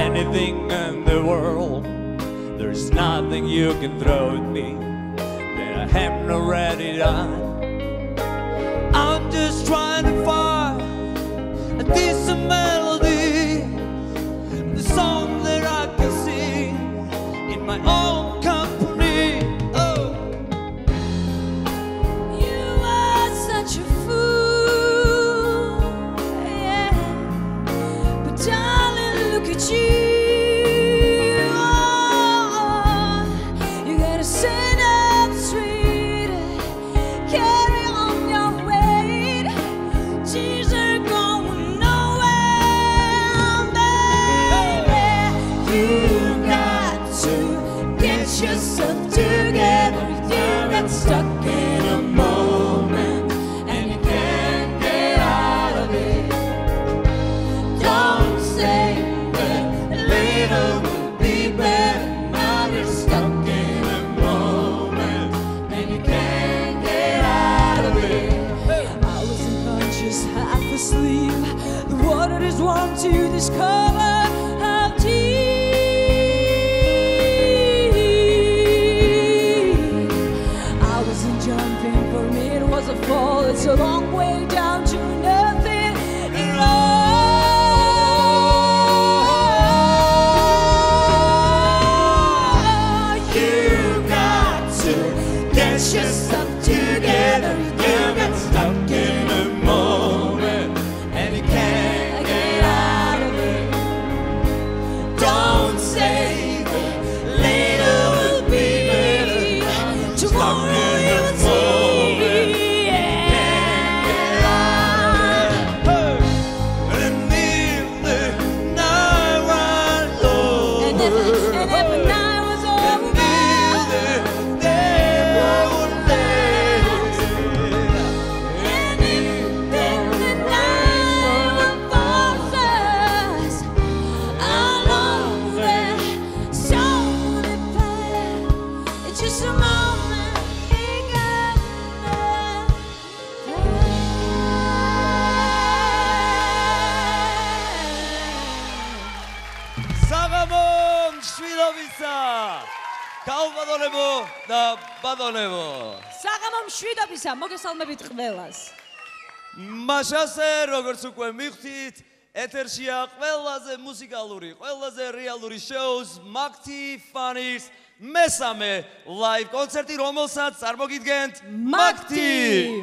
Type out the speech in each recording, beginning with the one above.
Anything in the world, there's nothing you can throw at me that I haven't already done. I'm just trying to find a decent melody, the song that I can sing in my own company. Oh, you are such a fool, yeah. But darling, look at you. Stuck in a moment and you can't get out of it. Don't say that later will be better. Now you're stuck in a moment and you can't get out of it. I was unconscious, half asleep. The water is warm to discover how deep. It's a long way down to nothing at all. You got to get yourself together. You got stuck in a moment and you can't get out of it. Don't say that later will be better. Tomorrow you'll see. გაუბადონებო და ბადონებო. საღამო მშვიდობისა, მოგესალმებით ყველას. მაშასე, როგორც უკვე მივხვდით, ეთერშია ყველაზე მუსიკალური, ყველაზე რეალური შოუს Makti Funnies მესამე live კონცერტი, რომელსაც წარმოგიდგენთ Makti.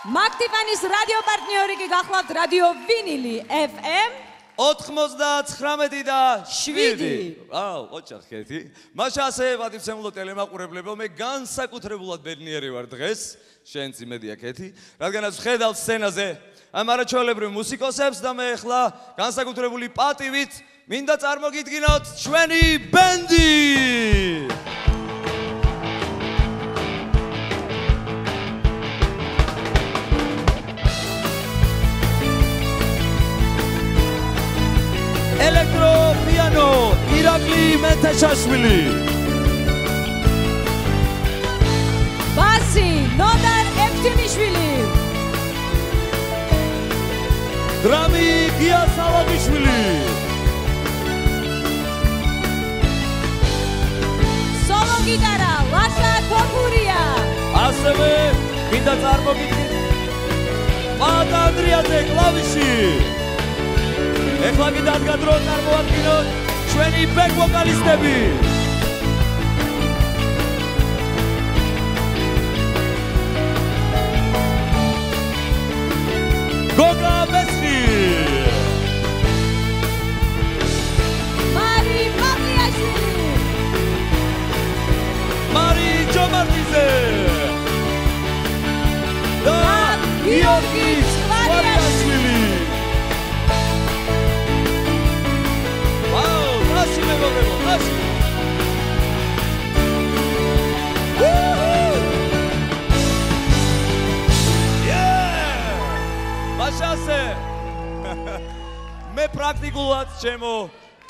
Makti Funnies რადიო პარტნიორი კი გახლავთ რადიო ვინილი FM 99 და 7. აუ, ოჩახეთი. მაშასე, პატივცემულო ტელემაყურებლებო, მე განსაკუთრებულად ბედნიერი ვარ დღეს, შენც იმედია კეთი, რადგანაც ვხედავ სცენაზე ამ არაჩვეულებრივ მუსიკოსებს და მე ახლა განსაკუთრებული პატივით მინდა წარმოგიდგინოთ ჩვენი ბენდი. Elektro piano Irakli Menteshashvili. Basi Nodar Eftimishvili. Drami Gia Salavishvili. Solo gitara Lasha Topuria. ასევე მინდა წარმოგიდგინოთ Pat Andriadze კლავიში. ეხლა კი დადგა დრო წარმოვადგინოთ ჩვენი ბეკ ვოკალისტები. გოგა ბესრი. გიორგი ცხვარიაშვილი. ვაუ, რაში მეგობრებო, რაში. მაშასე. მე პრაქტიკულად ჩემო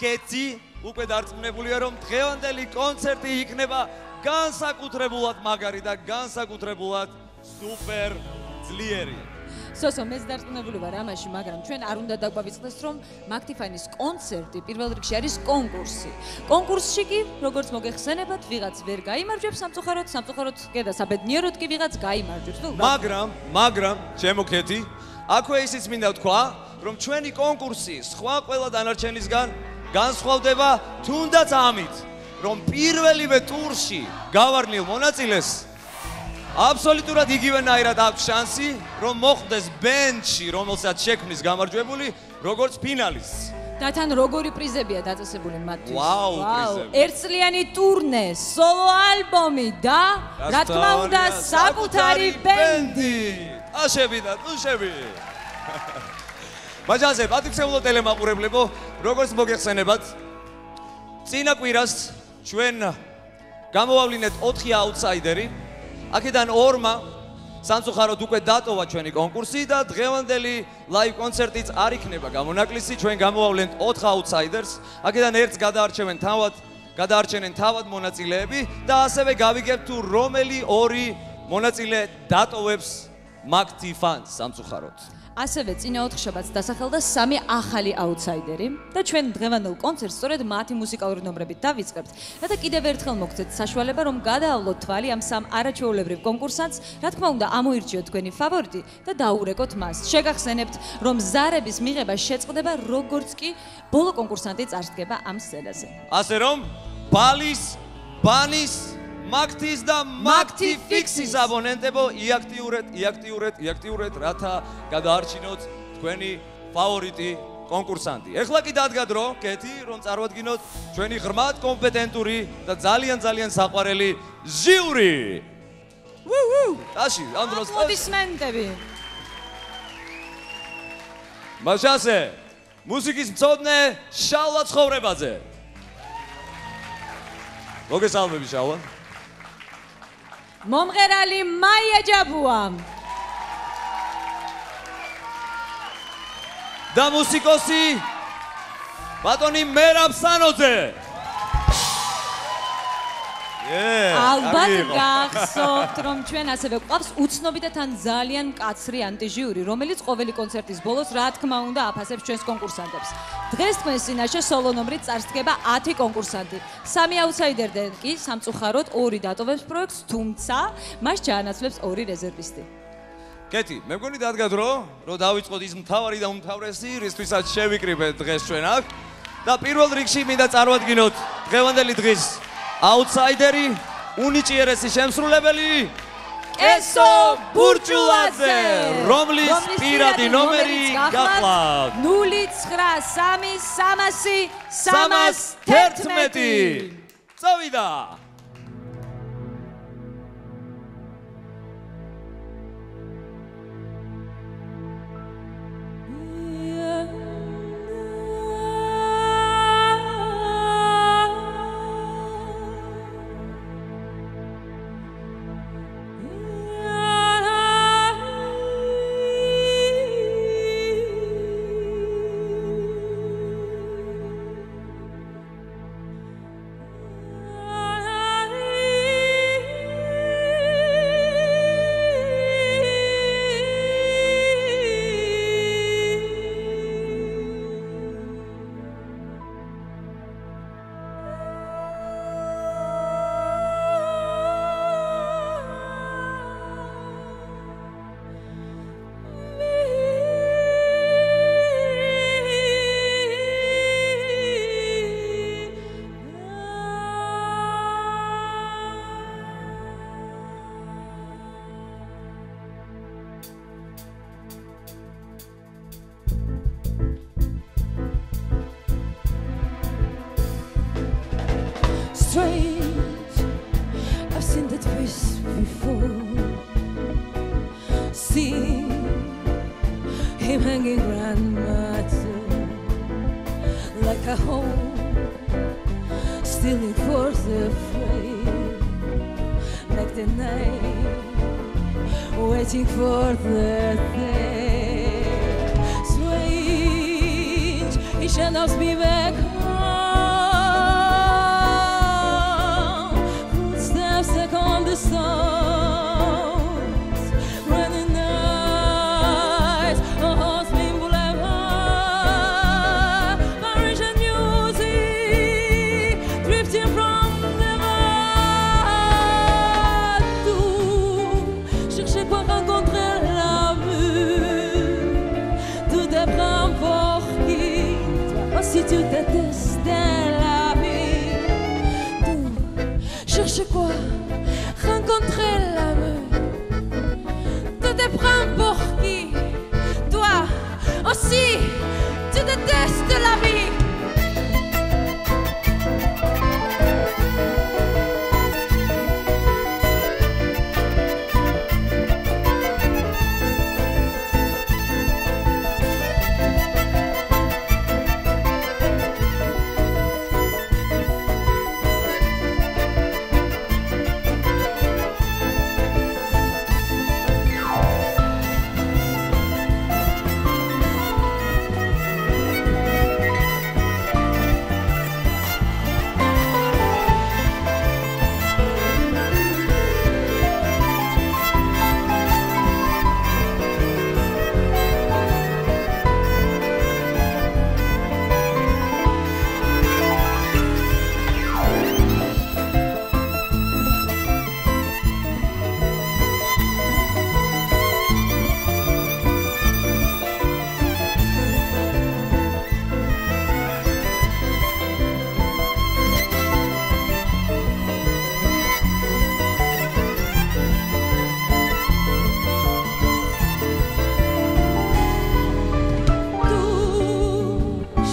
კეცი უკვე დარწმუნებულია რომ დღევანდელი კონცერტი იქნება განსაკუთრებულად მაგარი და განსაკუთრებულად სუპერ ძლიერი. სოსო, მეც დარწმუნებული ვარ ამაში, მაგრამ ჩვენ არ უნდა დაგვავიწყდეს, რომ მაგთიფანის კონცერტი პირველ რიგში არის კონკურსი. კონკურსში კი, როგორც მოგეხსენებათ, ვიღაც ვერ გაიმარჯვებს სამწუხაროდ, სამწუხაროდ და საბედნიეროდ კი ვიღაც გაიმარჯვებს. მაგრამ, ჩემო კეთი, აქვე ისიც მინდა ვთქვა, რომ ჩვენი კონკურსი სხვა ყველა დანარჩენისგან განსხვავდება თუნდაც ამით, რომ პირველივე ტურში გავარნილ მონაწილეს აბსოლუტურად იგივენაირად აქვს შანსი, რომ მოხვდეს ბენდში, რომელსაც შექმნის გამარჯვებული, როგორც ფინალისტს. და თან როგორი პრიზებია დაწესებული მათთვის. ვაუ, პრიზები. ერთწლიანი ტურნე, სოლო ალბომი და რა თქმა უნდა, საკუთარი ბენდი. აშები და ტუშები. მაჟანზე, პატივცემულო ტელემაყურებლებო, როგორც მოგეხსენებათ, წინა კვირას ჩვენ გამოვავლინეთ 4 აუტსაიდერი. აქედან 2-მა სამწუხაროდ უკვე დატოვა ჩვენი კონკურსი და დღევანდელი ლაივ კონცერტიც არ იქნება გამონაკლისი. ჩვენ გამოვავლენთ 4 აუტსაიდერს. აქედან ერთს გადაარჩენენ თავად მონაწილეები და ასევე გავიგებთ თუ რომელი 2 მონაწილე დატოვებს მაგთიფანს სამწუხაროდ. ასევე წინა 4 შაბათს დასახელდა 3 ახალი აუტსაიდერი და ჩვენ დღევანდელ კონცერტს სწორედ მათი მუსიკალური ნომრებით დავიწყებთ. რათა კიდევ ერთხელ მოგცეთ საშუალება, რომ გადაავლოთ თვალი ამ 3 არაჩვეულებრივ კონკურსანტს, რა თქმა უნდა, ამოირჩიოთ თქვენი ფავორიტი და დაურეკოთ მას. შეგახსენებთ, რომ ზარების მიღება შეწყდება, როგორც კი ბოლო კონკურსანტი წარსდგება ამ სცენაზე. ასე რომ, ბალის, ბანის მაგთის და მაგთიფიქსის აბონენტებო იაქტიურეთ, რათა გადაარჩინოთ თქვენი ფავორიტი კონკურსანტი. ეხლა კი დადგა დრო, კეთი, რომ წარვადგინოთ ჩვენი ღრმად კომპეტენტური და ძალიან საყვარელი ჟიური. დაში, ამ დროს აპლოდისმენტები. მაშასე, მუსიკის მცოდნე შალვა ცხოვრებაძე. მოგესალმები შალვა. მომღერალი მაია ჯაბუა და მუსიკოსი ბატონი მერაბ სანოძე. ალბათ გახსოვთ, რომ ჩვენ ასევე გვყავს უცნობი და თან ძალიან მკაცრი ანტიჟიური, რომელიც ყოველი კონცერტის ბოლოს რა თქმა უნდა აფასებს ჩვენს კონკურსანტებს. დღეს თქვენს წინაშე სოლო ნომრით წარსდგება 10 კონკურსანტი. 3 აუტსაიდერიდან კი სამწუხაროდ 2 დატოვებს პროექტს, თუმცა მას ჩაანაცვლებს 2 რეზერვისტი. კეთი, მე მგონი დადგა დრო, რომ დავიწყოთ ის მთავარი და უმთავრესი, რისთვისაც შევიკრიბეთ დღეს ჩვენ აქ და პირველ რიგში მინდა წარვადგინოთ დღევანდელი დღის აუტსაიდერი, უნიჭიერესი შემსრულებელი კესო ბურჭულაძე, რომლის პირადი ნომერი გახლავთ 093000311. წავიდა. keep hanging around my door like a home, stealing for the flame, like the night, waiting for the day. Strange, he shadows me back home. Footsteps stuck on the stones, running nights on Horseman Boulevard. Parisian music drifting from the bar. Tout chercher quoi rencontrer l'amour. Tout dépend pour qui. Toi aussi tu détestes la vie. Tout chercher quoi rencontrer l'amour. Tout dépend pour qui. Toi aussi tu détestes la vie.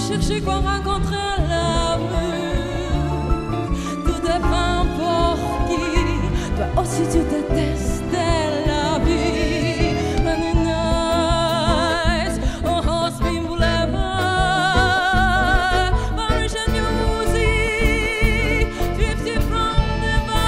Chercher quoi rencontrer l'amour. Tout dépend pour qui. Toi aussi tu détestes la vie. Running nights on Horseman Boulevard. Parisian music drifting from the bar.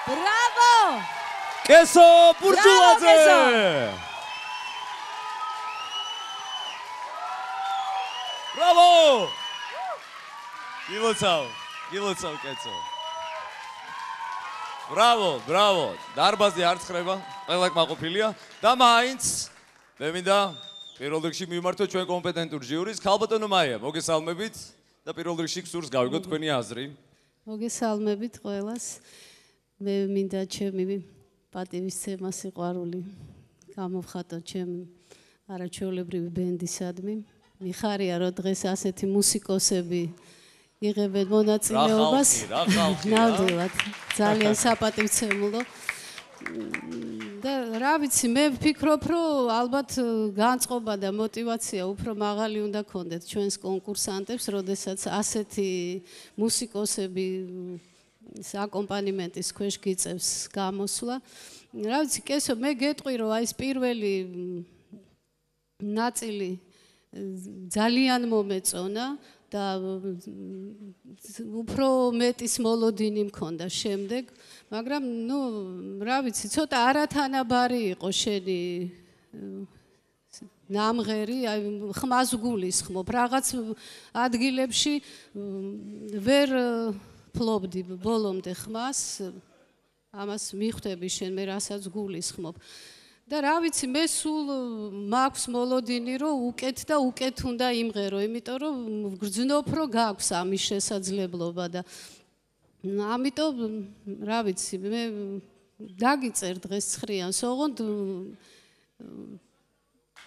Bravo! კესო ბურჯულაძე. კესო. ბრავო! გილოცავ კეცო. ბრავო. დარბაზი არ ცხრება, ყველა კმაყოფილია და მაინც მე მინდა პირველ რიგში მივმართოთ ჩვენ კომპეტენტურ ჟიურის ქალბატონო მაია, მოგესალმებით და პირველ რიგში გსურს გავიგოთ თქვენი აზრი. მოგესალმებით ყველას. მე მინდა ჩემი პატივისცემა სიყვარული გამოვხატო ჩემი არაჩვეულებრივი ბენდისადმი. მიხარია რომ დღეს ასეთი მუსიკოსები იღებენ მონაწილეობას. რა ხალხი. ნამდვილად ძალიან საპატივცემულო. და რა ვიცი, მე ვფიქრობ, რომ ალბათ განწყობა და мотиваცია უფრო მაღალი უნდა ქონდეთ ჩვენს კონკურსანტებს, როდესაც ასეთი მუსიკოსები აკომპანიმენტის ქვეშ გიწევს გამოსვლა. რა ვიცი, კესო, მე გეტყვი, რომ აი ეს პირველი ნაწილი ძალიან მომეწონა და უფრო მეტის მოლოდინი მქონდა შემდეგ, მაგრამ ნუ რა ვიცი, ცოტა არათანაბარი იყო შენი ნამღერი, აი ხმას გულისხმობ, რაღაც ადგილებში ვერ ფლობდი ბოლომდე ხმას, ამას მიხვდები შენ მე რასაც გულისხმობ. და რა ვიცი, მე სულ მაქვს მოლოდინი, რომ უკეთ და უკეთ უნდა იმღერო, იმიტომ რომ ვგრძნობ, რომ გაქვს ამის შესაძლებლობა და ამიტომ რა ვიცი, მე დაგიწერ დღეს ცხრიანს, ოღონდ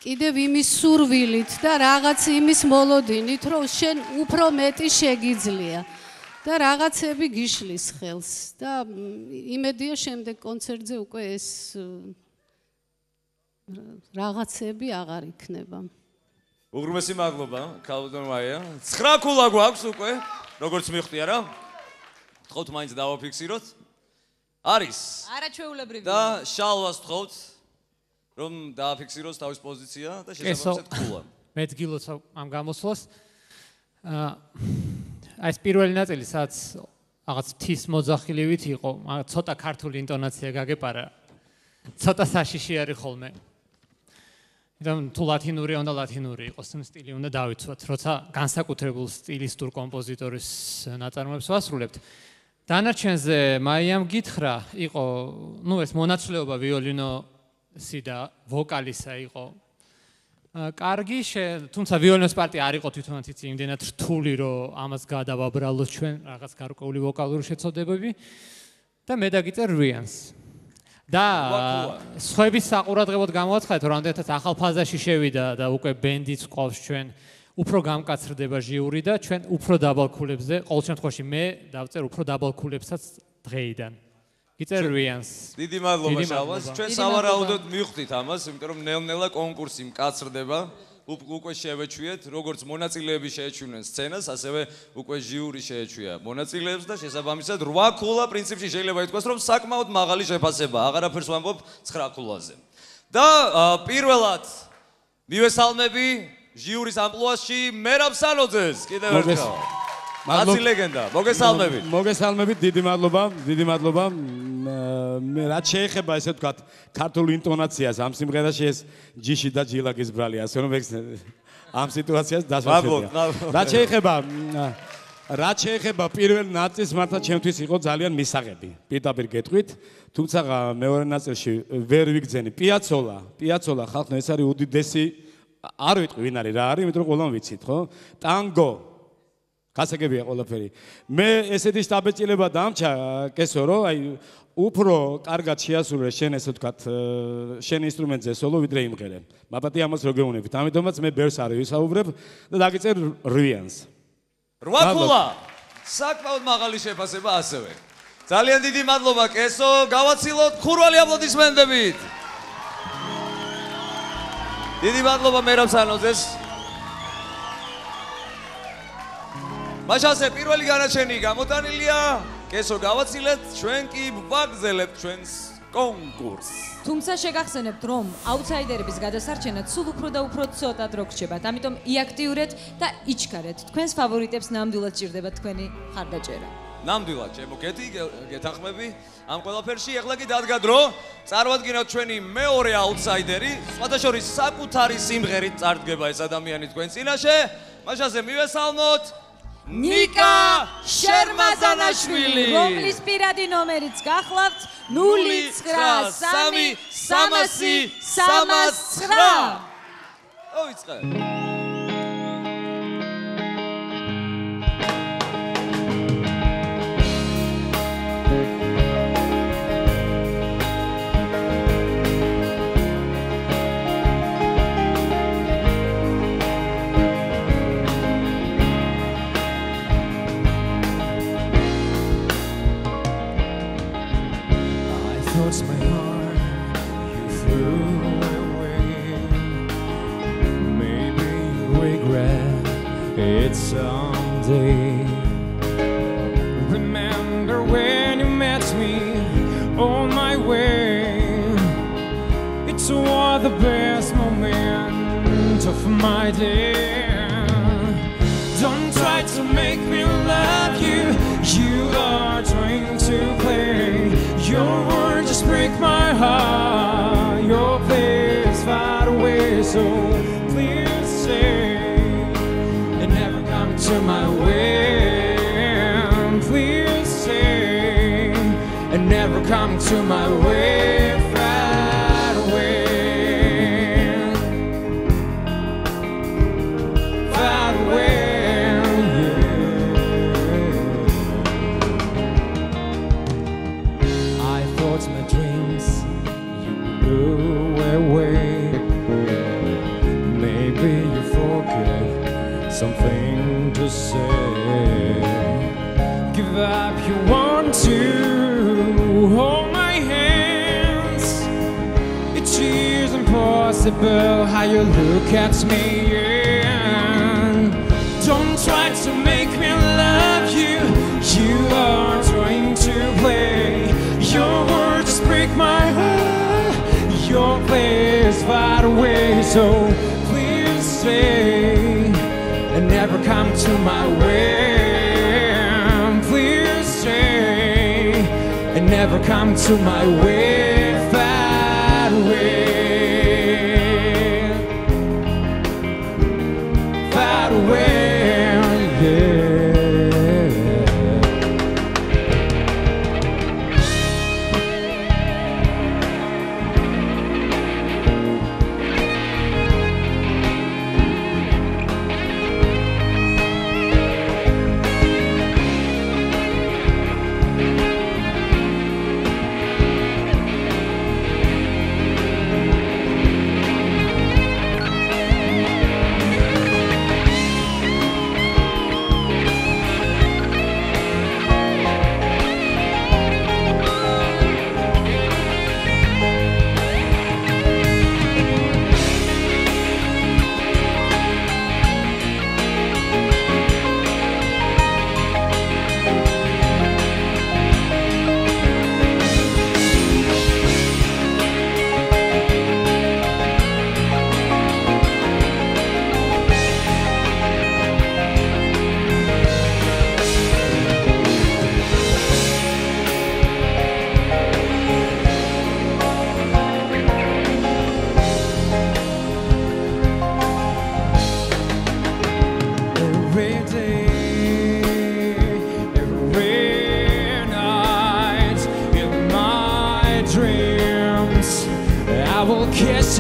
კიდევ იმის სურვილით და რაღაც იმის მოლოდინით, რომ შენ უფრო მეტი შეგიძლია და რაღაცები გიშლის ხელს და იმედია შემდეგ კონცერტზე უკვე ეს რაღაცები აღარ იქნება. უღრმესი მადლობა, ქალბატონ მაია. 9 ქულა გვაქვს უკვე, როგორც მიხვდი არა? ვთხოვთ მაინც დავაფიქსიროთ. არის. არაჩვეულებრივი. და შალვას ვთხოვთ, რომ დააფიქსიროს თავის პოზიცია და შესაბამისად ქულა. მე გილოცავ ამ გამოსვლას. აი ეს პირველი ნაწილი, სადაც რაღაც მთის მოძახილივით იყო, ცოტა ქართული ინტონაცია გაგეპარა. ცოტა საშიში არის ხოლმე. თუ ლათინური უნდა ლათინური იყოს, სტილი უნდა დავიცვათ, როცა განსაკუთრებულ სტილისტურ კომპოზიტორის ნაწარმოებს ვასრულებთ. დანარჩენზე მაიამ გითხრა, იყო, ეს მონაცვლეობა ვიოლინოსი და ვოკალისა იყო კარგი, თუმცა ვიოლინოს პარტია არ იყო თვითონაც იცი იმდენად რთული, რომ ამას გადავაბრალოთ ჩვენ რაღაც გარკვეული ვოკალური შეცოდებები და მე დაგიწერ რვიანს. და სხვების საყურადღებოდ გამოვაცხადეთ, რომ ამდენად ახალ ფაზაში შევიდა და უკვე ბენდიც ყავს ჩვენ, უფრო გამკაცრდება ჟიური და ჩვენ უფრო დაბალ ქულებზე, ყოველ შემთხვევაში მე დავწერ უფრო დაბალ ქულებსაც დღეიდან. გიწერ რვიანს. დიდი მადლობა შალვას. ჩვენ სავარაუდოდ მივხვდით ამას, იმიტომ რომ ნელ-ნელა კონკურსი მკაცრდება. უკვე შევეჩვიეთ, როგორც მონაწილეები შეეჩვენენ სცენას, ასევე უკვე ჟიური შეეჩვია მონაწილეებს და შესაბამისად 8 ქულა პრინციპში შეიძლება ითქვას, რომ საკმაოდ მაღალი შეფასებაა. აღარაფერს ვამბობ 9 ქულაზე. და პირველად მივესალმები ჟიურის ამპლუაში მერაბ სანოძეს. კიდევ ერთხელ. მაცი ლეგენდა. მოგესალმებით. მოგესალმებით, დიდი მადლობა. მე რაც შეეხება ესე ვთქვათ ქართულ ინტონაციას ამ სიმღერაში ეს ჯიში და ჯილაკის ბრალი ასე რომ ამ სიტუაციას დასვაშებია. რაც შეეხება პირველ ნაწილს მართლა ჩემთვის იყო ძალიან მისაღები. პირდაპირ გეტყვით, თუმცა მეორე ნაწილში ვერ ვიგძენი. პიაცოლა ხალხო ეს არის უდიდესი არ ვიტყვი ვინ არის რა არის, იმიტომ რომ ყველამ ვიცით, ხო? ტანგო გასაგებია ყველაფერი. მე ესეთი შტაბეჭილება დამჭა კესო რომ აი უფრო კარგად შეასრულე შენ ესე ვთქვათ შენ ინსტრუმენტზე სოლო ვიდრე იმღერე. მაპატი ამას რო გეუბნებით. ამიტომაც მე ბერს არ ვისაუბრებ და დაგიწერ რვიანს. 8 ქულა. საკმაოდ მაღალი შეფასება ასევე. ძალიან დიდი მადლობა კესო. გავაცილოთ ხურვალი აპლოდისმენტებით. დიდი მადლობა მერაბ სანოძეს. მაშასე პირველი განაჩენი გამოტანილია. კესო გავაცილეთ, ჩვენ კი ვაგზელებთ ჩვენს კონკურსს. თუმცა შეგახსენებთ, რომ აუთსაიდერების გადასარჩენად სულ უფრო და უფრო ცოტად რო გრჩებათ, ამიტომ იაქტიურეთ და იჩქარეთ. თქვენს ფავორიტებს ნამდვილად ჭირდება თქვენი ხარდაჭერა. ნამდვილად, ჩემო გეთანხმები ამ ყველაფერში. ეხლა კი დადგა დრო, წარვადგინოთ ჩვენი მეორე აუთსაიდერი, სხვადასხვის საკუთარი სიმღერით წარდგება ეს ადამიანი თქვენ წინაშე. მაშასე მივესალმოთ ნიკა შერმაზანაშვილი, რომლის პირადი ნომერიც გახლავთ 093 300 დავიწყე. My heart you threw away. Maybe you regret it someday. Remember when you met me on my way. It was the best moment of my day. Don't try to make me love you. You are trying to play. Your words just break my heart. Your place far away, so please stay and never come to my way. Please stay and never come to my way. Far away, far away. My dreams you blew away. something to say. Give up, you want to hold my hands. It is impossible how you look at me. And don't try to make me love you. You are trying to play. Your words break my heart. Your play is far away, so please stay and never come to my way. Please stay and never come to my way. Far away, far away, yeah.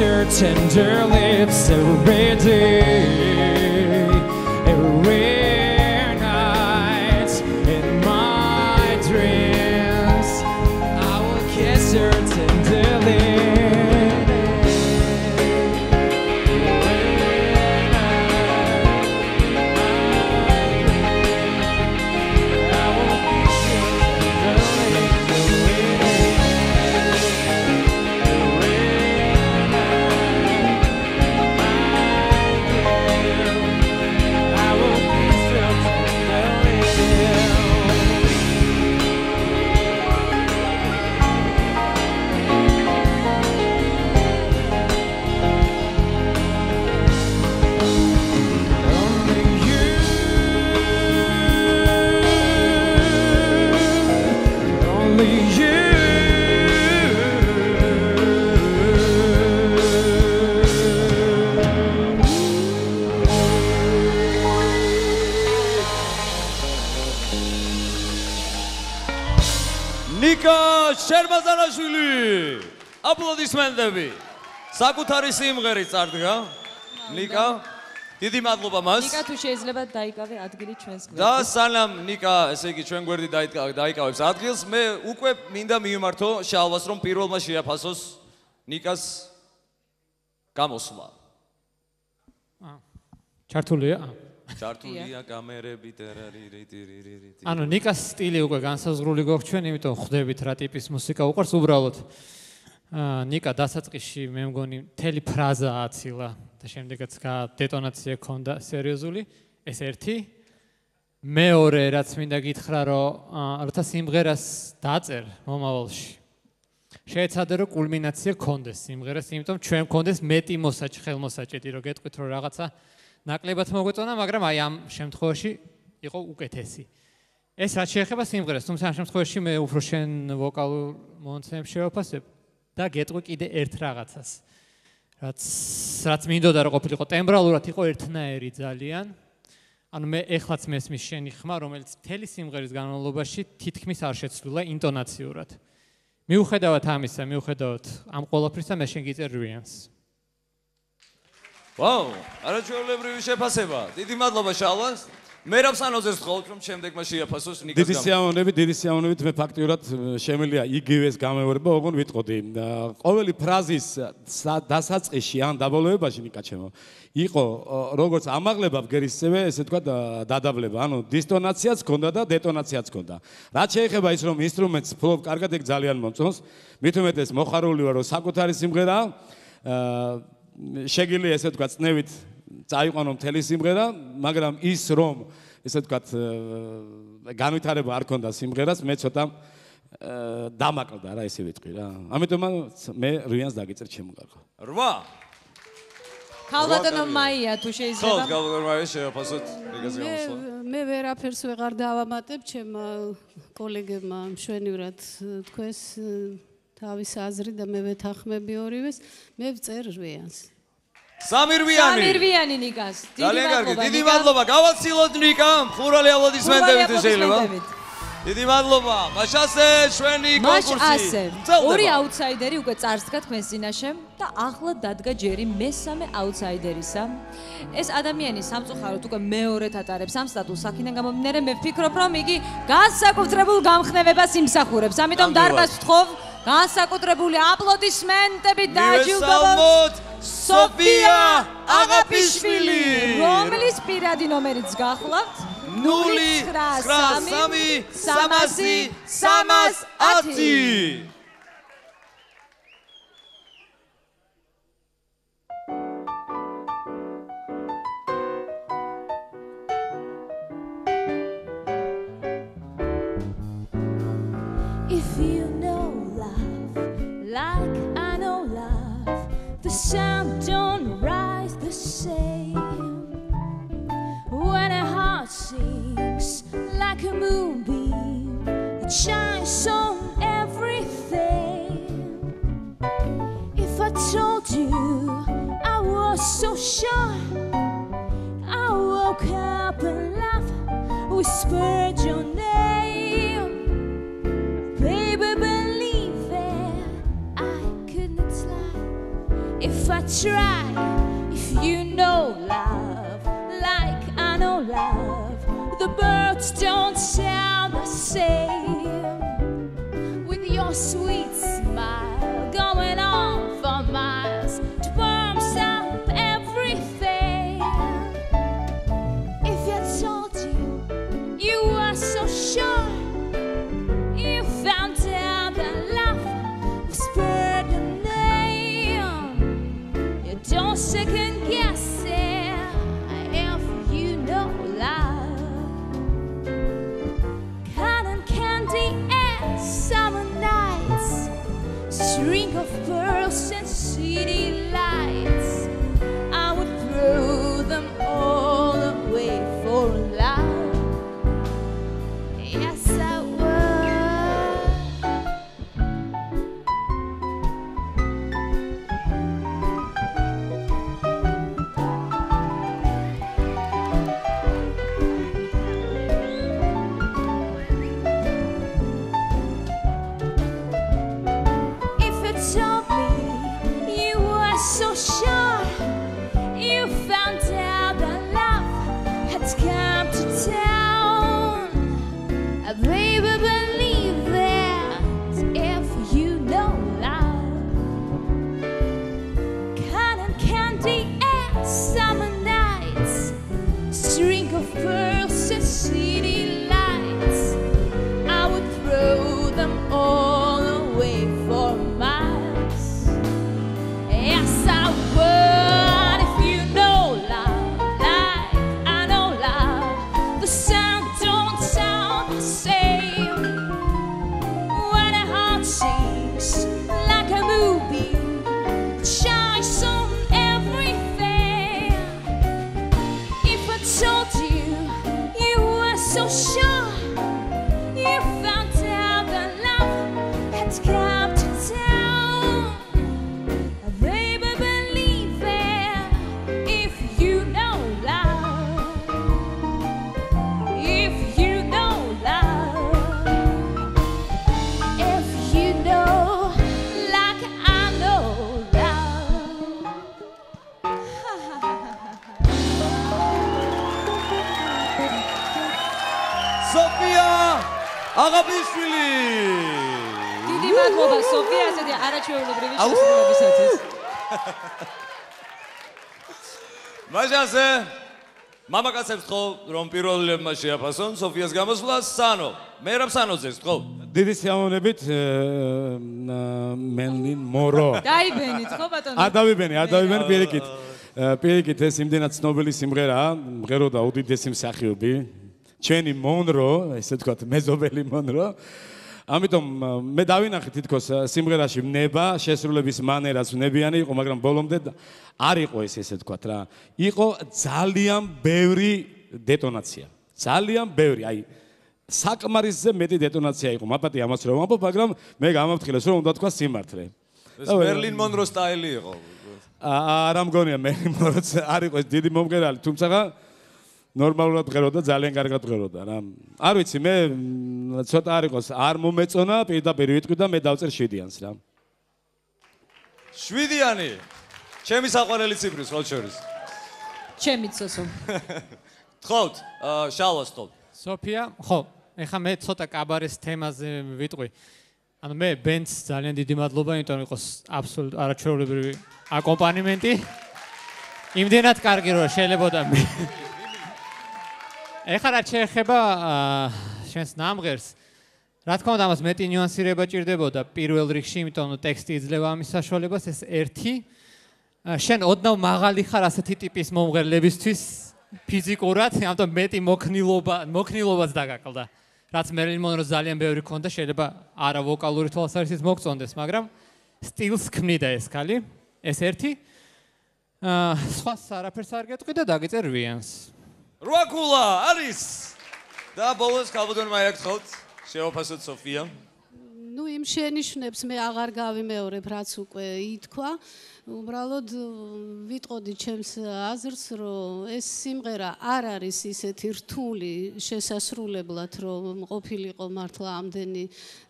Your tender lips every day, every night in my dreams. I will kiss your tender lips. ნიკა შერბაზანაშვილი, აპლოდისმენტები. საკუთარი სიმღერით წარდგა. ნიკა, დიდი მადლობა მას. ნიკა თუ შეიძლება დაიკავე ადგილი ჩვენს გვერდზე. და სანამ ნიკა, ესე იგი ჩვენ გვერდი დაიკავებს ადგილს, მე უკვე მინდა მივმართო შალვას, რომ პირველმა შეაფასოს ნიკას გამოსვლა. ჩართულია? ჩართულია კამერები ტერარირიტირირიტი. ანუ ნიკას სტილი უკვე განსაზღვრული გვაქვს ჩვენ, იმიტომ ხვდებით რა ტიპის მუსიკა უყვარს უბრალოდ. ნიკა დასაწყისში მე მგონი მთელი ფრაზა აცილა და შემდეგაც დეტონაცია ქონდა სერიოზული. ეს ერთი. მეორე რაც მინდა გითხრა, რომ როცა სიმღერას დააწერ მომავალში, შეეცადე რომ კულმინაცია ქონდეს სიმღერას, იმიტომ ჩვენ ქონდეს მეტი მოსაჭ ხელმოსაჭედი, რომ გეტყვით რომ რაღაცა ნაკლებად მოგვეწონა, მაგრამ აი ამ შემთხვევაში იყო უკეთესი. ეს რაც შეეხება სიმღერას, თუმცა ამ შემთხვევაში მე უფრო შენ ვოკალურ მონაცემებს შევაფასებ და გეტყვი კიდე ერთ რაღაცას. რაც მინდოდა რომ ყოფილიყო ტემბრალურად იყო ერთნაირი ძალიან. ანუ მე ეხლაც მესმის შენი ხმა, რომელიც მთელი სიმღერის განმავლობაში თითქმის არ შეცვლილა ინტონაციურად. მიუხედავად ამისა, მიუხედავად ამ ყველაფრისა, მე შენ გიწერ რვიანს. ვაუ, არაჩვეულებრივი შეფასება. დიდი მადლობა შალვას. მერაბსანოზეს თხოვთ რომ შემდეგმა შეაფასოს ნიკას დიდი სიამოვნებით მე ფაქტიურად შემიძლია იგივეს გამეორება ოღონ ვიტყოდი ყოველი ფრაზის დასაწყისში ან დაბოლოებაში ნიკა ჩემო იყო როგორც ამაღლება ბგერისцевე ესე თქვა დადაბლება ანუ დისტონაციაც ჰქონდა და დეტონაციაც ჰქონდა რაც შეეხება ის რომ ინსტრუმენტს ფლობ კარგად ეგ ძალიან მომწონს მით უმეტეს მოხარული ვარ რომ საკუთარი სიმღერა შეგიძლია ესე თქვა წნევით წაიყვანო მთელი სიმღერა მაგრამ ის რომ ესე თქვა განვითარება არ ქონდა სიმღერას მე ცოტა დამაკლდა რა ესე ვიტყვი რა ამიტომ მე რვიანს დაგიწერ ჩემგარხო 8 ქალბატონო მაია თუ შეიძლება ხო ქალბატონო მაია შეაფასოთ ეგას გამოსვლა მე ვერაფერს ვეღარ დავამატებ ჩემმა კოლეგებმა მშვენივრად თქვენს თავის აზრი და მე ვეთანხმები ორივეს მე ვწერ რვიანს სამირვიანი ნიკას ძალიან კარგი დიდი მადლობა გავაცილოთ ნიკამ ხურალი აპლოდისმენტებით შეიძლება დიდი მადლობა მაშასე შვენი კონკურსი ორი აუთსაიდერი უკვე წარსდგა თქვენ წინაშე და ახლა დადგა ჯერი მესამე აუთსაიდერისა ეს ადამიანი სამწუხაროდ უკვე მეორედ ატარებს ამ სტატუსს აქედან გამომდინარე მე ვფიქრობ რომ იგი განსაკუთრებულ გამხნევებას იმსახურებს ამიტომ დარბაზს ვთხოვ განსაკუთრებული აპლოდისმენტებით დააჯილდოვოთ სოფია აღაპიშვილი რომლის პირადი ნომერიც გახლავთ 093 If you know love like I know love, the sun don't rise the same. When a heart sings like a moonbeam, it shines on everything. If I told you I was so sure, I woke up and laughed, whispered your name. Baby, believe it, I couldn't lie. If I try, if you know love like I know love, the birds don't sound the same. With your sweet smile going on for miles to warms up everything. If I told you you were so sure, you found out that love whispered your name. You don't second guess it if you know love. Cotton candy and summer nights, string of pearls and city lights. I would throw them all away for love. Yes, I would. If you told me you were so sure, you found out that love had come to town. Baby, believe that if you know love. Cotton candy and summer nights, string of pearls and city lights. I would throw them all away for miles. Yes, I would if you know love like I know love. The sound don't sound the same. When a heart sings like a moonbeam, it shines on everything. If I told you you were so სოფია აღაბიშვილი. დიდი მადლობა სოფია ასეთი არაჩვეულებრივი შესრულებისათვის. მაშასე მამაკაცებს ხო რომ პირველებმა შეაფასონ სოფიას გამოსვლას სანო. მერაბ სანოძეს ხო? დიდი სიამოვნებით მელნინ მორო. დაიბენით ხო ბატონო? ადავიბენი პირიქით. პირიქით ეს იმდენად ცნობილი სიმღერაა, მღეროდა უდიდესი მსახიობი. ჩვენი მონრო, ესე ვთქვათ, მეზობელი მონრო. ამიტომ მე დავინახე თითქოს სიმღერაში ნება, შესრულების მანერაც ვნებიანი იყო, მაგრამ ბოლომდე არ იყო ესე ვთქვათ რა. იყო ძალიან ბევრი დეტონაცია. ძალიან ბევრი, აი საკმარისზე მეტი დეტონაცია იყო. მაპატი ამას რომ ვამბობ, მაგრამ მე გამავთხრეს რომ უნდა თქვა სიმართლე. ეს მერლინ მონრო სტაილი იყო. არა მგონია მერლინ მონროც არ იყო ეს დიდი მომღერალი, თუმცა ნორმალურად ღეროდა, ძალიან კარგად ღეროდა რა. არ ვიცი, მე ცოტა არ იყოს, არ მომეწონა, პირდაპირ ვიტყვი და მე დავწერ 7-იანს რა. 7-იანი. ჩემი საყვარელი ციფრი ხო შორის. ჩემი ცოსო. თხოვთ, შალვას თხოვთ. სოფია, ხო, ეხლა მე ცოტა კაბარეს თემაზე ვიტყვი. ანუ მე ბენდს ძალიან დიდი მადლობა, იმიტომ რომ იყოს აბსოლუტ არაჩვეულებრივი აკომპანიმენტი. იმდენად კარგი რომ შეიძლებოდა მე. ეხლა რაც შეეხება შენს ნამღერს, რა თქმა უნდა, ამას მეტი ნიუანსირება ჭირდებოდა პირველ რიგში, იმიტომ რომ ტექსტი იძლევა ამის საშუალებას, ეს ერთი. შენ ოდნავ მაღალი ხარ ასეთი ტიპის მომღერლებისთვის ფიზიკურად, ამიტომ მეტი მოქნილობაც დაგაკლდა. რაც მერლინ მონრო ძალიან ბევრი ქონდა, შეიძლება არა ვოკალური თვალსაზრისით მოგწონდეს, მაგრამ სტილს ქმნიდა ეს ქალი, ეს ერთი. სხვა არაფერს არ გეტყვი და დაგიწერ 8-იანს. 8 ქულა არის. და ბოლოს ქალბატონმა აკითხოთ, შეაფასოთ სოფია. ნუ იმ შენიშვნებს მე აღარ გავიმეორებ, რაც უკვე ითქვა. უბრალოდ ვიტყოდი ჩემს აზრს, რომ ეს სიმღერა არ არის ისეთი რთული შესასრულებლად, რომ ყოფილიყო მართლა ამდენი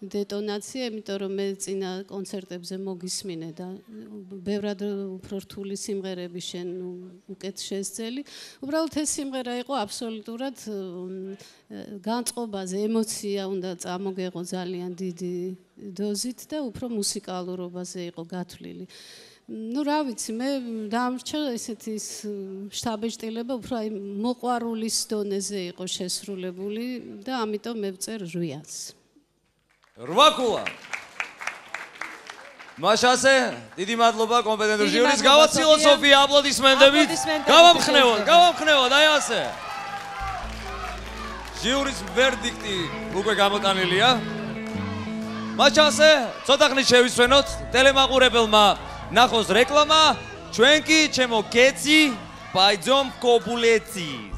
დეტონაცია, იმიტომ რომ მე წინა კონცერტებზე მოგისმინე და ბევრად უფრო რთული სიმღერები შენ უკეთ შესწელი. უბრალოდ ეს სიმღერა იყო აბსოლუტურად განწყობაზე, ემოცია უნდა წამოგეღო ძალიან დიდი დოზით და უფრო მუსიკალურობაზე იყო გათვლილი. ნუ რა ვიცი, მე დამრჩა ესეთი შთაბეჭდილება უფრო აი მოყვარულის დონეზე იყო შესრულებული და ამიტომ მე ვწერ 8-ს. 8 ქულა. მაშასე, დიდი მადლობა კომპეტენტურ ჟიურის. გავაცილოთ სოფია აპლოდისმენტებით. გავამხნევოთ, აი ასე. ჟიურის ვერდიქტი უკვე გამოტანილია. მაშასე, ცოტა ხნით შევისვენოთ ტელემაყურებელმა ნახოს რეკლამა, ჩვენ კი ჩემო კეცი, პაიძომ კოპულეცი.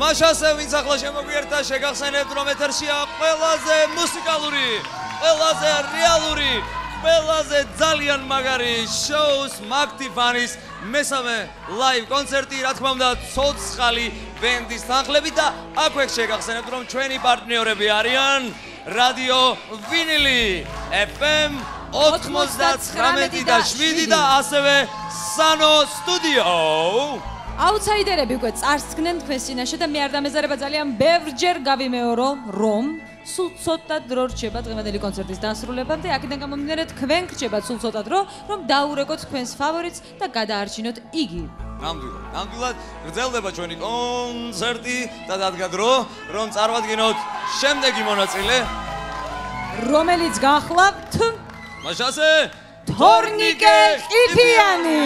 მაშასე, ვინც ახლა შემოგვიერთა, შეგახსენებთ, რომ ეთერშია ყველაზე მუსიკალური, ყველაზე რეალური, ყველაზე ძალიან მაგარი შოუს მაგტიფანის მესამე ლაივ კონცერტი, რა თქმა უნდა, ცოცხალი ბენდის თანხლებით და აქვე შეგახსენებთ, რომ ჩვენი პარტნიორები არიან რადიო ვინილი, FM 99 და 7 და ასევე სანო სტუდიო. აუთსაიდერები უკვე წარსდგნენ თქვენს წინაშე და მე არ დამეზარება ძალიან ბევრჯერ გავიმეორო, რომ სულ ცოტა დრო რჩება დღევანდელი კონცერტის დასრულებამდე, აქედან გამომდინარე თქვენ გრჩებათ სულ ცოტა დრო, რომ დაურეკოთ თქვენს ფავორიტს და გადაარჩინოთ იგი. ნამდვილად გრძელდება ჩვენი კონცერტი და დადგა დრო, რომ წარმოვადგინოთ შემდეგი მონაწილე, რომელიც გახლავთ მაშასე თორნიკე ყიფიანი.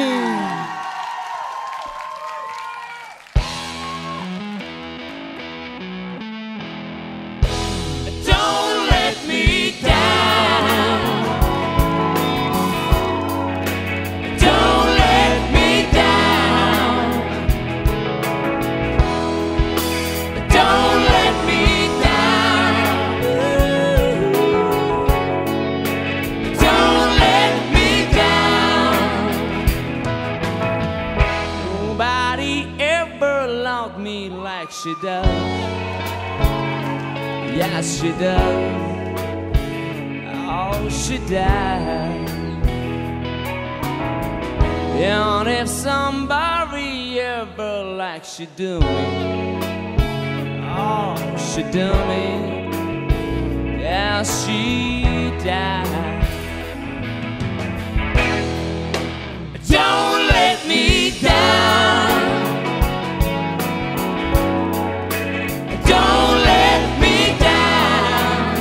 She does. Yes, she does. Oh, she does. And if somebody ever like she do me, oh, she do me. Yes, she does. Don't let me down. Don't let me down.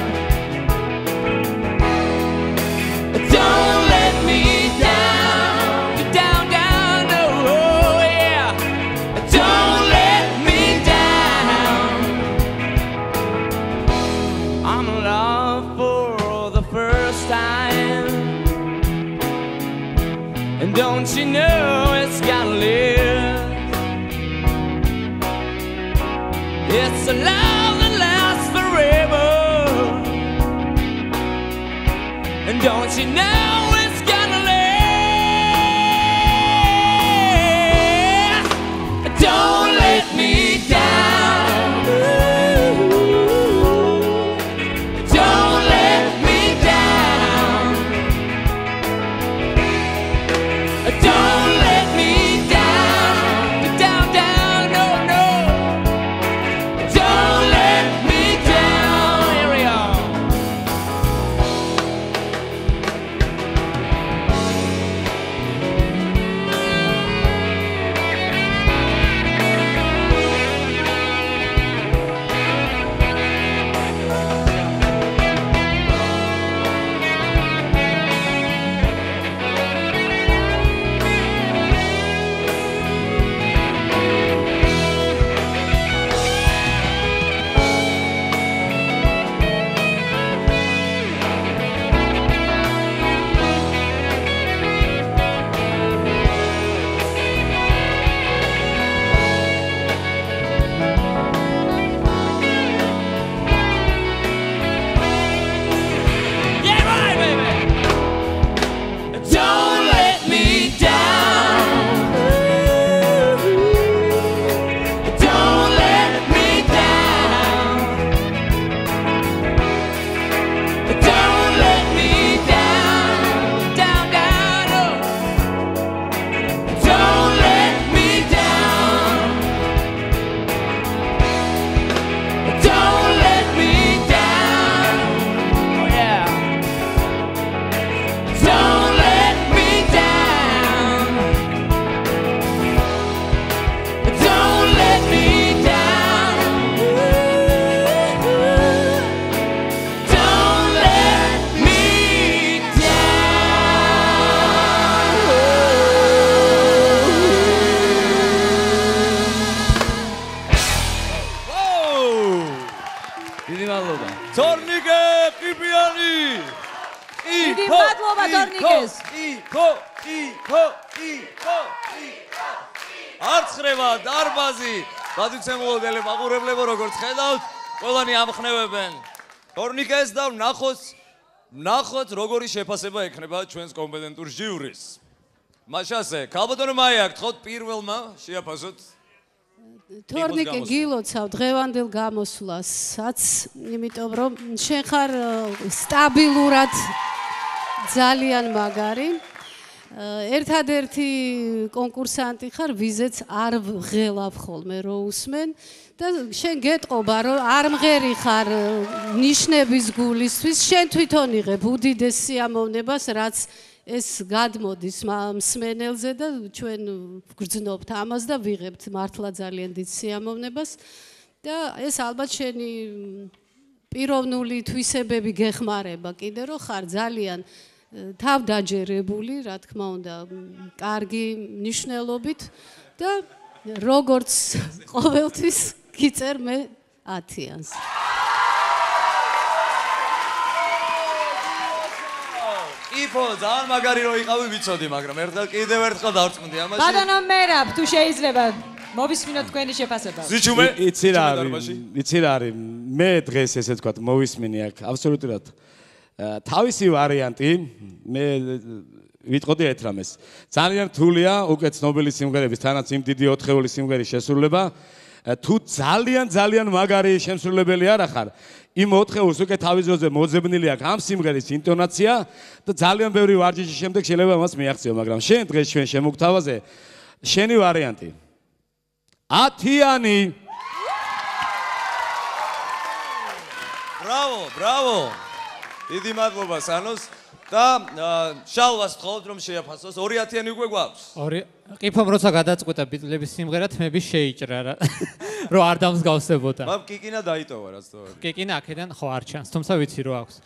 Don't let me down. Down, down, no, oh yeah. Don't let me down. I'm in love for the first time. And don't you know it's gotta live? It's a love that lasts forever. And don't you know it's gonna live? Don't let me down. Don't let me down. Don't let me down. Down, down, no, no. Don't let me down. Here we are. Yeah, right, baby. Don't let me down. Don't let me down. Don't let me down. Down, down, no. Don't let me down. Don't let me down. Oh yeah. Don't let me down. Don't let me down. Don't let me დიდი მადლობა. თორნიკე ყიფიანი. დიდი მადლობა თორნიკეს. იქო. არ ხრება დარბაზი. გადაცემულოდელი მაყურებლებო როგორც ხედავთ, ყველანი ამხნევებენ თორნიკეს და ვნახოთ როგორი შეფასება ექნება ჩვენს კომპეტენტურ ჟიურის. მაშასე, ქალბატონო მაია, გთხოვთ პირველმა შეაფასოთ. თორნიკე გილოცავ დღევანდელ გამოსვლასაც, იმიტომ რომ შენ ხარ სტაბილურად ძალიან მაგარი. ერთადერთი კონკურსანტი ხარ, ვიზეც არ ვღელავ ხოლმე რო უსმენ და შენ გეტყობა რომ არ მღერი ხარ ნიშნების გულისთვის, შენ თვითონ იღებ უდიდეს სიამოვნებას, რაც ეს გადმოდის მსმენელზე და ჩვენ ვგრძნობთ ამას და ვიღებთ მართლა ძალიან დიდ სიამოვნებას და ეს ალბათ შენი პიროვნული თვისებები გეხმარება კიდე რომ ხარ ძალიან თავდაჯერებული, რა თქმა უნდა, კარგი ნიშნულობით და როგორც ყოველთვის გიწერ მე 10-იანს. იფო, ძალიან მაგარი რო იყავი ვიცოდი, მაგრამ ერთხელ კიდევ ერთხელ დავწმუნდი ამაში. ბატონო მერაბ, თუ შეიძლება მოვისმინოთ თქვენი შეფასება. ზიჩუმე, იცი რა არის, მე დღეს ესე თქვა მოვისმინი აქ აბსოლუტურად თავისი ვარიანტი, მე ვიტყოდი ერთ რამეს. ძალიან რთულია უკვე ცნობილი სიმღერების თანაც იმ დიდი 4-ეული სიმღერის შესრულება. თუ ძალიან მაგარი შემსრულებელი არ ახარ, იმ 4 ხეულს უკვე თავის ძოზე მოძებნილი აქვს ამ სიმღერის ინტონაცია და ძალიან ბევრი ვარჯიშის შემდეგ შეიძლება მას მიაღწიო, მაგრამ შენ დღეს ჩვენ შემოგთავაზე შენი ვარიანტი. 10-იანი. ბრავო. დიდი მადლობა სანოს და შალვას თხოვთ რომ შეაფასოს 2-10-იანი უკვე გვაქვს. ყიფომ როცა გადაწყვეტა ბიტლების სიმღერა თმები შეიჭრა რა. რომ არ დამსგავსებოდა. მაგრამ კიკინა დაიტოვა რაც თორე. კიკინა აქედან ხო არ ჩანს, თუმცა ვიცი რომ აქვს.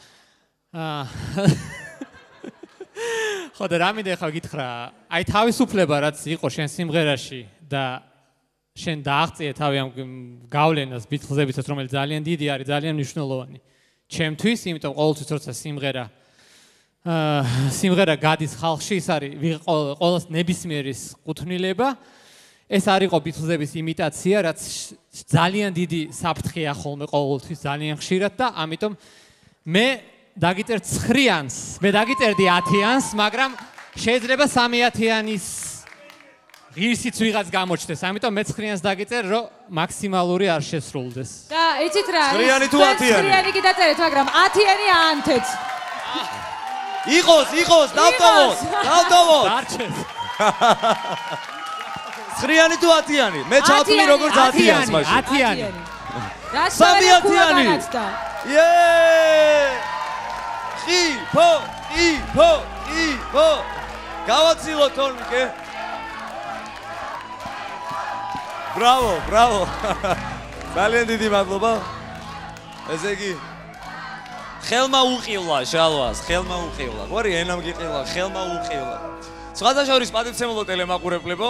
ხო და რამე ხა გითხრა, აი თავისუფლება რაც იყო შენ სიმღერაში და შენ დააღწიე თავი ამ გავლენას ბიტლზებისაც, რომელიც ძალიან დიდი არის, ძალიან მნიშვნელოვანი. ჩემთვის, იმიტომ ყოველთვის როცა სიმღერა გადის ხალხში, ის არის ყოველს ნებისმიერის კუთვნილება. ეს არ იყო ბიტლზების იმიტაცია, რაც ძალიან დიდი საფრთხეა ხოლმე ყოველთვის ძალიან ხშირად და ამიტომ მე დაგიწერ 9-იანს, მე დაგიწერდი 10-იანს, მაგრამ შეიძლება 3-10-იანის ღირსიც ვიღაც გამოჩნდეს, ამიტომ მე 9-იანს დაგიწერ, რომ მაქსიმალური არ შესრულდეს. და იცით რა, 9-იანი თუ 10-იანი? 9-იანი კი დაწერეთ, მაგრამ 10-იანი აანთეთ. იყოს, დავტოვოთ. დარჩეს. 9-იანი თუ 10-იანი? მე ჩავთვლი როგორც 10-იანს მაშინ. 10-იანი. რა 3-10-იანი? ყიფო. გავაცილო თორნიკე. ბრავო. ძალიან დიდი მადლობა. ესე იგი ხელმა უყილა შალვას, ხელმა უყილა. ყური ენამ გიყილა, ხელმა უყილა. სხვადასხვა პატივცემულო ტელემაყურებლებო,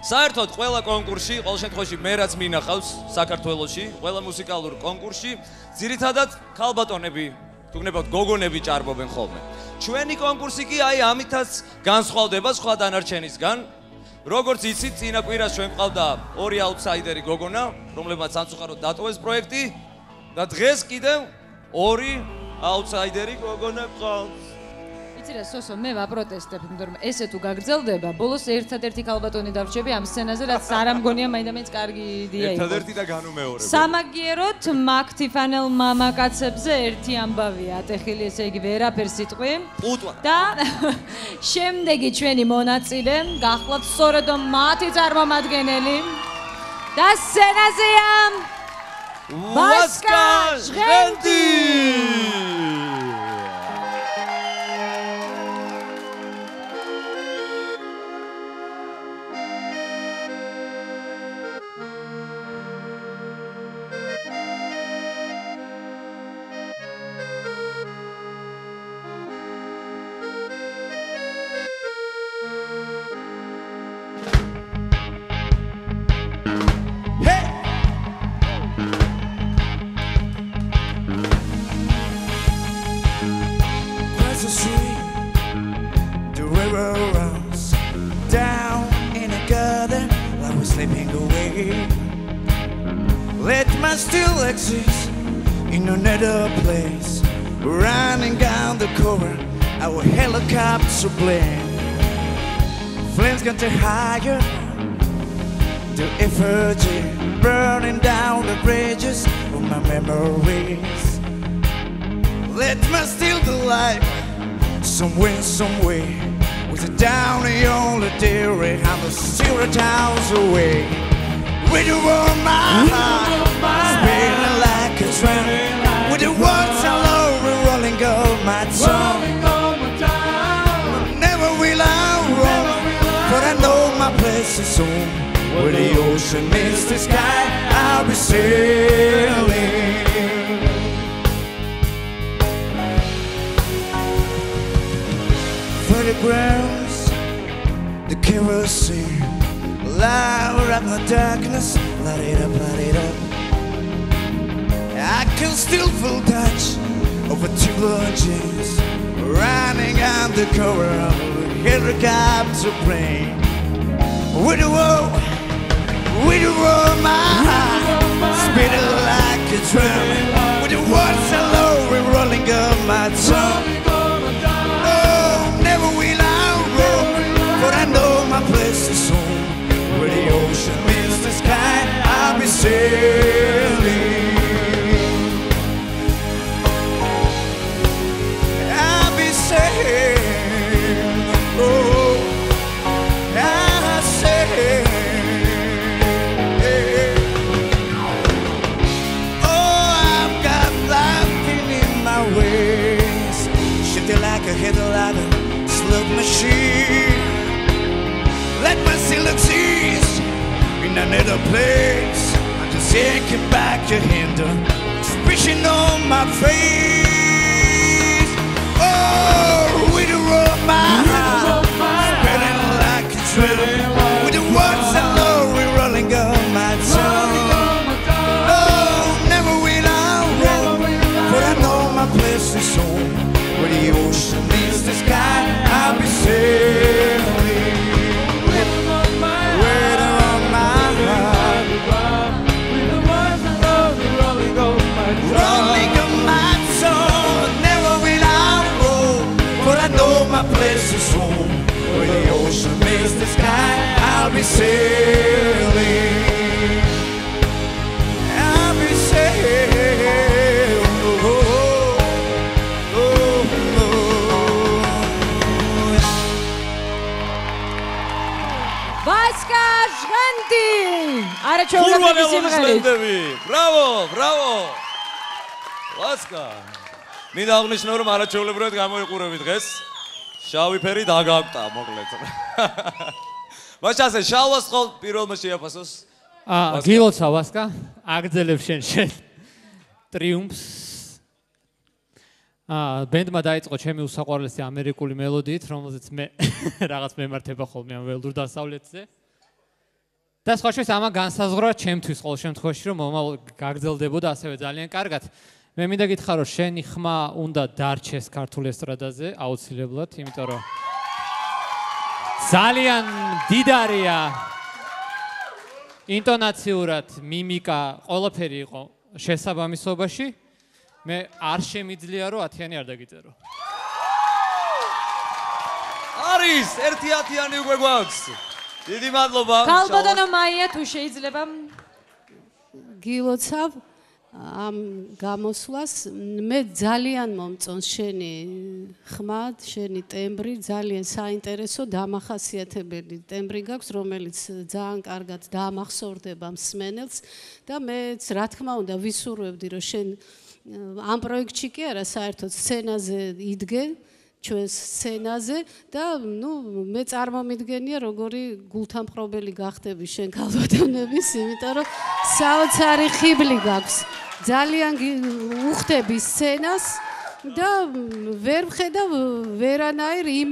საერთოდ ყველა კონკურსში, ყოველ შემთხვევაში მე რაც მინახავს საქართველოში, ყველა მუსიკალურ კონკურსში, ძირითადად ქალბატონები, თუ გნებავთ გოგონები ჭარბობენ ხოლმე. ჩვენი კონკურსი კი აი ამითაც განსხვავდება სხვა დანარჩენისგან. როგორც იცით, წინა კვირას ჩვენ ყავდა 2 აუთსაიდერი გოგონა, რომლებმაც სამწუხაროდ დატოვეს პროექტი და დღეს კიდევ 2 აუთსაიდერი გოგონა ყავს. იცი რა, სოსო, მე ვაპროტესტებ, იმიტომ რომ ესე თუ გაგრძელდება, ბოლოს ერთადერთი ქალბატონი დავრჩები ამ სცენაზე, რაც არ ამგონია მაინდა-მაინც კარგი იდეა იყო. ერთადერთი და განუმეორებელი. სამაგიეროდ მაქთიფანელ მამაკაცებზე ერთი ამბავია, ატეხილი ესე იგი ვერაფერს იტყვი. პუტვა. და შემდეგი ჩვენი მონაწილე, გახლავთ სწორედ მათი წარმომადგენელი და სცენაზეა ვასკა ჟღენტი. Let my still exist in another place, running down the cover, our helicopter plane. Flames get higher, the effigy burning down the bridges of my memories. Let my still the light, somewhere, somewhere, with a down the only dairy, I'm a 0,000 away. With the world, my heart, spinning like a drum. With the words all over, rolling on my tongue. Never will I roam, but I know my place is home. Where the ocean meets the sky, I'll be sailing. For the grounds, the kerosene. Loud up the darkness, light it up, light it up. I can still feel touch of a two jeans running on the cover of a helicopter plane. With the world, my heart, spinning like a drum. With the words all over, rolling up my tongue. Oh, never will I roam, but I know my place is home. Where the ocean meets the sky, sailing. I'll be sailing. Oh, I'll sail. Like a headlight, slug machine. Let my sailors cease in another place. I'm just taking back your hand, expression on my face. Oh, with the roll of my heart, spreading like a trail. With the words I know, we're rolling on my tongue. Oh, never will I roll, but I know my place is home. Where the ocean meets the sky, I'll be sailing. Rhythm on my heart, with the words I love, rolling on my tongue. Rolling on my tongue, never will I roll, for I know my place is home. Where the ocean meets the sky, I'll be sailing. I'll be sailing. Vaska Ჟღანდი არაჩვეულებრივი სიმღერით. Браво, браво. Vaska. მინდა აღნიშნო რომ არაჩვეულებრივად გამოიყურები დღეს. შავი ფერი დაგაგვტა მოკლედ. მაშასე შალვას ხო პირველმა შეაფასოს? გილოცა ვასკა, აგძელებ შენ ტრიუმფს. ბენდმა დაიწყო ჩემი უსაყვარლესი ამერიკული მელოდიით, რომელზეც მე რაღაც მემართება ხოლმე ამ ველურ დასავლეთზე. და სხვა შორის ამან განსაზღვრა ჩემთვის ყოველ შემთხვევაში, რომ მომავალ გაგრძელდებოდა ასევე ძალიან კარგად. მე მინდა გითხრა, რომ შენი ხმა უნდა დარჩეს ქართულ ესტრადაზე, აუცილებლად, იმიტომ რომ ძალიან დიდარია ინტონაციურად, მიმიკა, ყველაფერი იყო შესაბამისობაში. მე არ შემიძლია რომ 10-იანი არ დაგიწერო. არის 1-10-იანი უკვე გვაქვს. დიდი მადლობა. ქალბატონო მაია თუ შეიძლება გილოცავ ამ გამოსვლას მე ძალიან მომწონს შენი ხმა, შენი ტემბრი, ძალიან საინტერესო დამახასიათებელი ტემბრი გაქვს, რომელიც ძალიან კარგად დაამახსოვრდება მსმენელს და მეც რა თქმა უნდა ვისურვებდი რომ შენ ამ პროექტში კი არა საერთოდ სცენაზე იდგე ჩვენს სცენაზე და ნუ მე წარმომიდგენია როგორი გულთამყრობელი გახდები შენ ქალბატონების, იმიტომ რომ საოცარი ხიბლი გაქვს. ძალიან უხდები სცენას და ვერ ვხედავ ვერანაირ იმ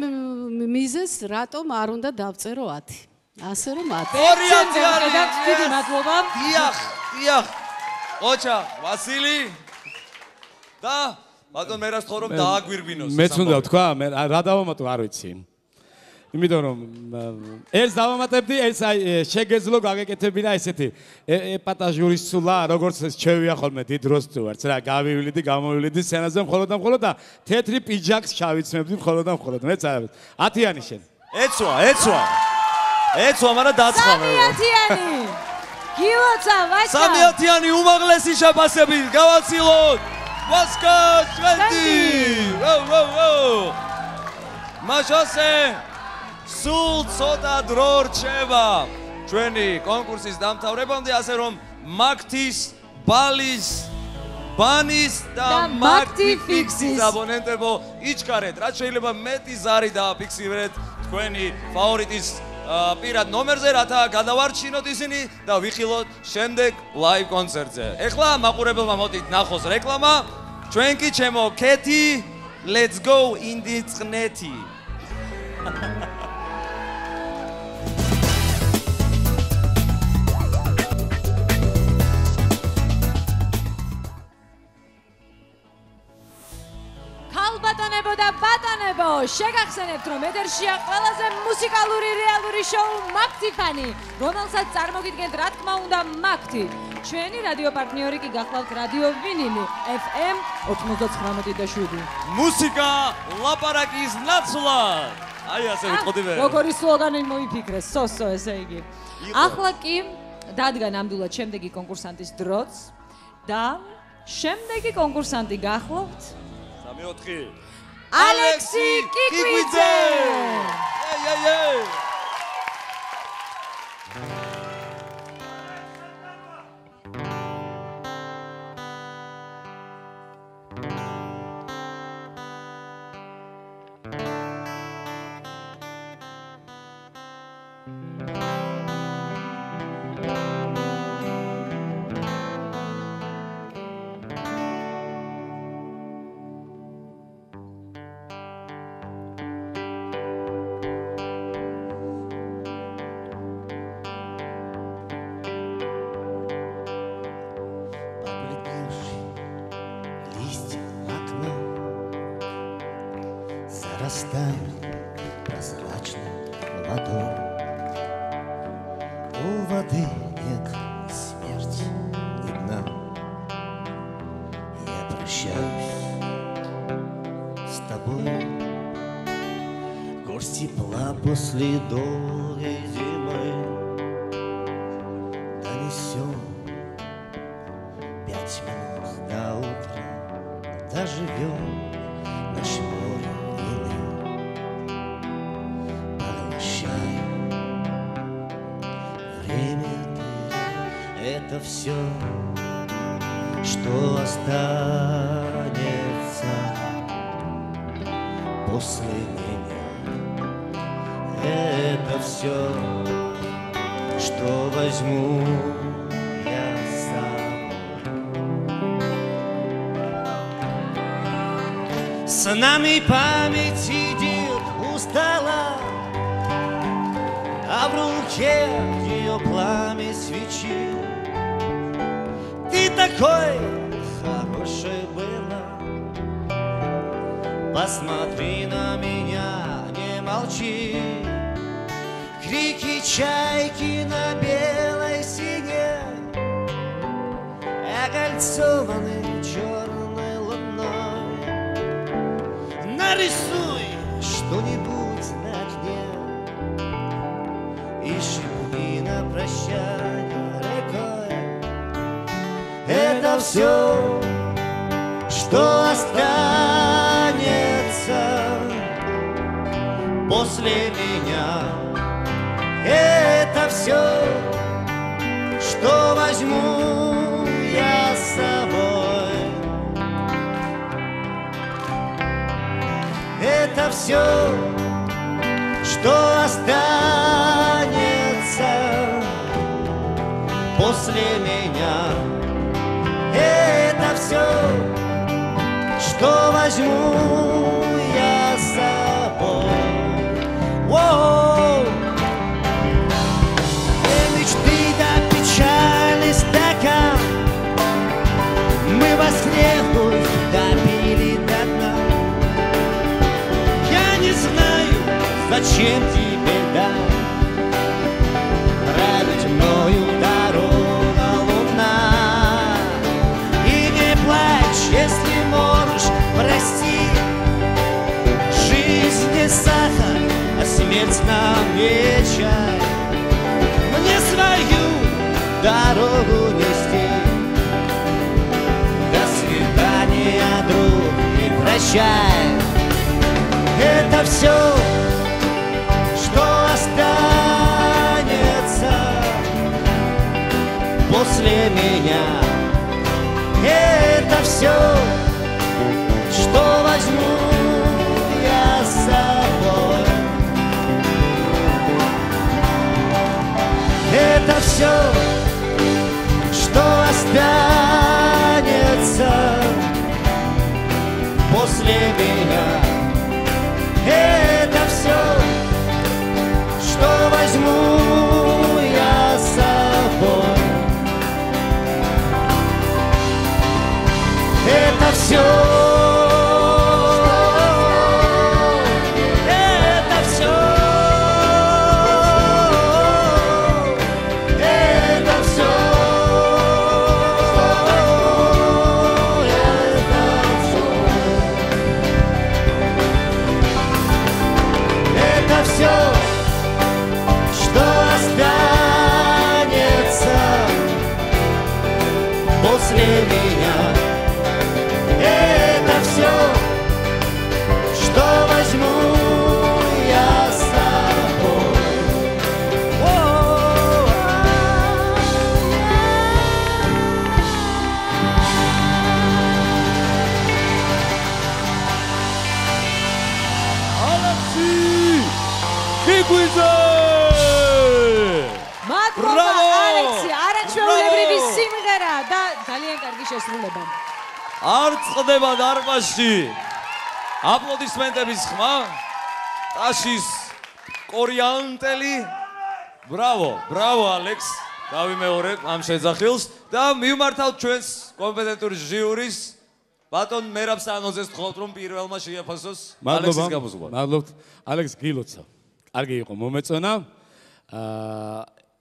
მიზეზს, რატომ არ უნდა დავწერო 10. ასე რომ 10. დიდი მადლობა. დიახ. ოჩა, ვასილი და ბატონ მე რას თქო რომ დააგვირგვინოს. მეც უნდა ვთქვა, მე რა დავამატო არ ვიცი. იმიტომ რომ ეს დავამატებდი, ეს შეგეძლო გაგეკეთებინა ესეთი ეპატაჟურის სულა, როგორც ჩვევია ხოლმე დიდ დროს თუ ვარც რა, გავივლიდი, გამოვივლიდი სცენაზე მხოლოდ და თეთრი პიჯაკს ჩავიცმებდი მხოლოდ და მხოლოდ. მეც არ 10-იანი შენ. ეცვა, მაგრამ დაცხვა მე. 10-იანი. გილოცა ვასკა. 10-იანი უმაღლესი შეფასები გავაცილოთ. Vaska Ჟღანდი. მაშასე სულ ცოტა დრო რჩება ჩვენი კონკურსის დამთავრებამდე, ასე რომ მაგთის, ბალის, ბანის და მაგთი ფიქსის აბონენტებო იჩქარეთ, რაც შეიძლება მეტი ზარი დააფიქსირეთ თქვენი ფავორიტის პირად ნომერზე, რათა გადავარჩინოთ ისინი და ვიხილოთ შემდეგ ლაივ კონცერტზე. ეხლა მაყურებელმა მოდით ნახოს რეკლამა. ჩვენ კი ჩემო ქეთი, let's go ინდი წყნეთი. ქალბატონებო და ბატონებო, შეგახსენებთ, რომ ეთერშია ყველაზე მუსიკალური რეალური შოუ მაგთიფანი, რომელსაც წარმოგიდგენთ რა თქმა უნდა მაგთი. ჩვენი რადიო პარტნიორი კი გახლავთ რადიო ვინილი FM 99.7. მუსიკა ლაპარაკის ნაცვლად. აი ასე ვიტყოდი მე. როგორი სლოგანი მოიფიქრეს, სოსო ესე იგი. ახლა კი დადგა ნამდვილად შემდეგი კონკურსანტის დროც და შემდეგი კონკურსანტი გახლავთ 3-4 ალექსი კიკვიძე. Зарастают прозрачным водой. У воды нет ни смерти, ни дна. Я прощаюсь с тобой. Горсть тепла после долгой зимы донесем 5 минут до утра. Доживем наш море. Это все, что останется после меня. Это все, что возьму я с собой. С нами память сидит устала, а в руке ее пламя свечи. Ты такой хороший была, посмотри на меня, не молчи. Крики чайки на белой сине, окольцованы черной луной. Нарисуй что-нибудь на окне и шепни на прощание рекой. Это все, что останется после меня. Это все, что возьму я с собой. Это все, что останется после меня. Это все, что возьму я с собой. Воу! И мечты до печали стакан мы воскресную допили до дна. Я не знаю, зачем тебе дать править мною дорога луна. Если можешь, прости. Жизнь не сахар, а смерть нам не чай. Мне свою дорогу нести. До свидания, друг, и прощай. Это все, что останется после меня. Это все, что возьму я с собой. Это все, что останется после меня. Это все, что возьму я с собой. Это все, это все, это все, это все, что останется меня. Это все, что возьму я с собой. მადლობა ალექსი, არაჩვეულებრივი სიმღერა და ძალიან კარგი შესრულება. არ წყდება დარბაზში. აპლოდისმენტების ხმა. ტაშის კორიანტელი. ბრავო, ბრავო ალექს. დავიმეორებ ამ შეძახილს და მივმართავთ ჩვენს კომპეტენტურ ჟიურის ბატონ მერაბ სანოზეს ვთხოვთ რომ პირველმა შეაფასოს ალექსის გამოსვლა. მადლობთ. ალექს გილოცა. კარგი იყო მომეწონა.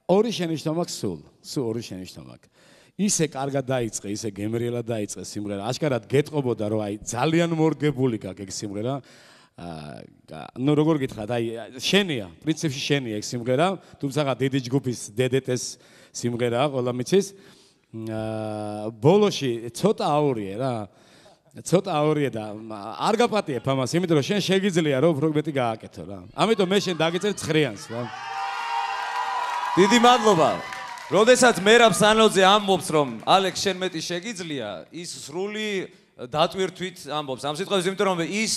ორი შენიშნობა აქვს სულ ორი შენიშნობა აქვს. ისე კარგად დაიწყე, ისე გემრიელად დაიწყე სიმღერა. აშკარად გეტყობოდა რომ აი ძალიან მორგებული გაქვს ეგ სიმღერა. ნუ როგორ გითხრათ, აი შენია, პრინციპში შენია ეგ სიმღერა, თუმცა დიდი ჯგუფის DDT-ს სიმღერაა, ყველა მიცის. ბოლოში ცოტა აურია რა. ცოტა აურია და არ გაპატიებ ამას, იმიტომ რომ შენ შეგიძლია რომ უფრო მეტი გააკეთო რა. ამიტომ მე შენ დაგიწერ ცხრიანს რა. დიდი მადლობა. როდესაც მერაბ სანოძე ამბობს რომ ალექს შენ მეტი შეგიძლია, ის სრული დატვირთვით ამბობს ამ სიტყვებს, იმიტომ რომ ის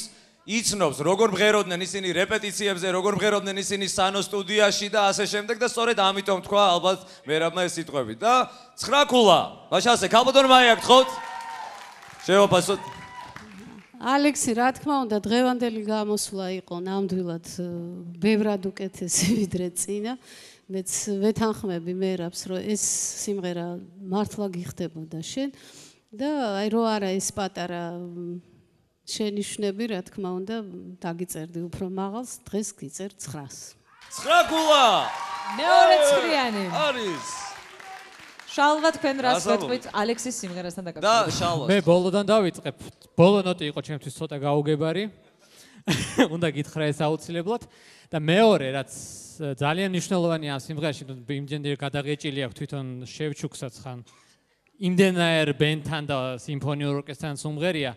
იცნობს როგორ მღეროდნენ ისინი რეპეტიციებზე, როგორ მღეროდნენ ისინი სანო სტუდიაში და ასე შემდეგ და სწორედ ამიტომ თქვა ალბათ მერაბმა ეს სიტყვები და 9 ქულა. მაშინ ასე ქალბატონ მაია გთხოვთ. შევაფასოთ. ალექსი, რა თქმა უნდა, დღევანდელი გამოსვლა იყო ნამდვილად ბევრად უკეთესი ვიდრე წინა. მეც ვეთანხმები მერაბს, რომ ეს სიმღერა მართლა გიხდებოდა შენ და აი რო არა ეს პატარა შენიშვნები, რა თქმა უნდა, დაგიწერდი უფრო მაღალს, დღეს გიწერ 9-ს. 9 ქულა. მეორე ცხრიანი. არის. შალვა თქვენ რას გეტყვით ალექსის სიმღერასთან და დაკავშირებით? შალვა. მე ბოლოდან დავიწყებ. ბოლო ნოტი იყო ჩემთვის ცოტა გაუგებარი. უნდა გითხრა ეს აუცილებლად და მეორე რაც ძალიან მნიშვნელოვანია ამ სიმღერაში, იმდენად გადაღეჭილი აქვს თვითონ შევჩუკსაც ხან იმდენაერ ბენდთან და სიმფონიურ ორკესტრთან სიმღერია,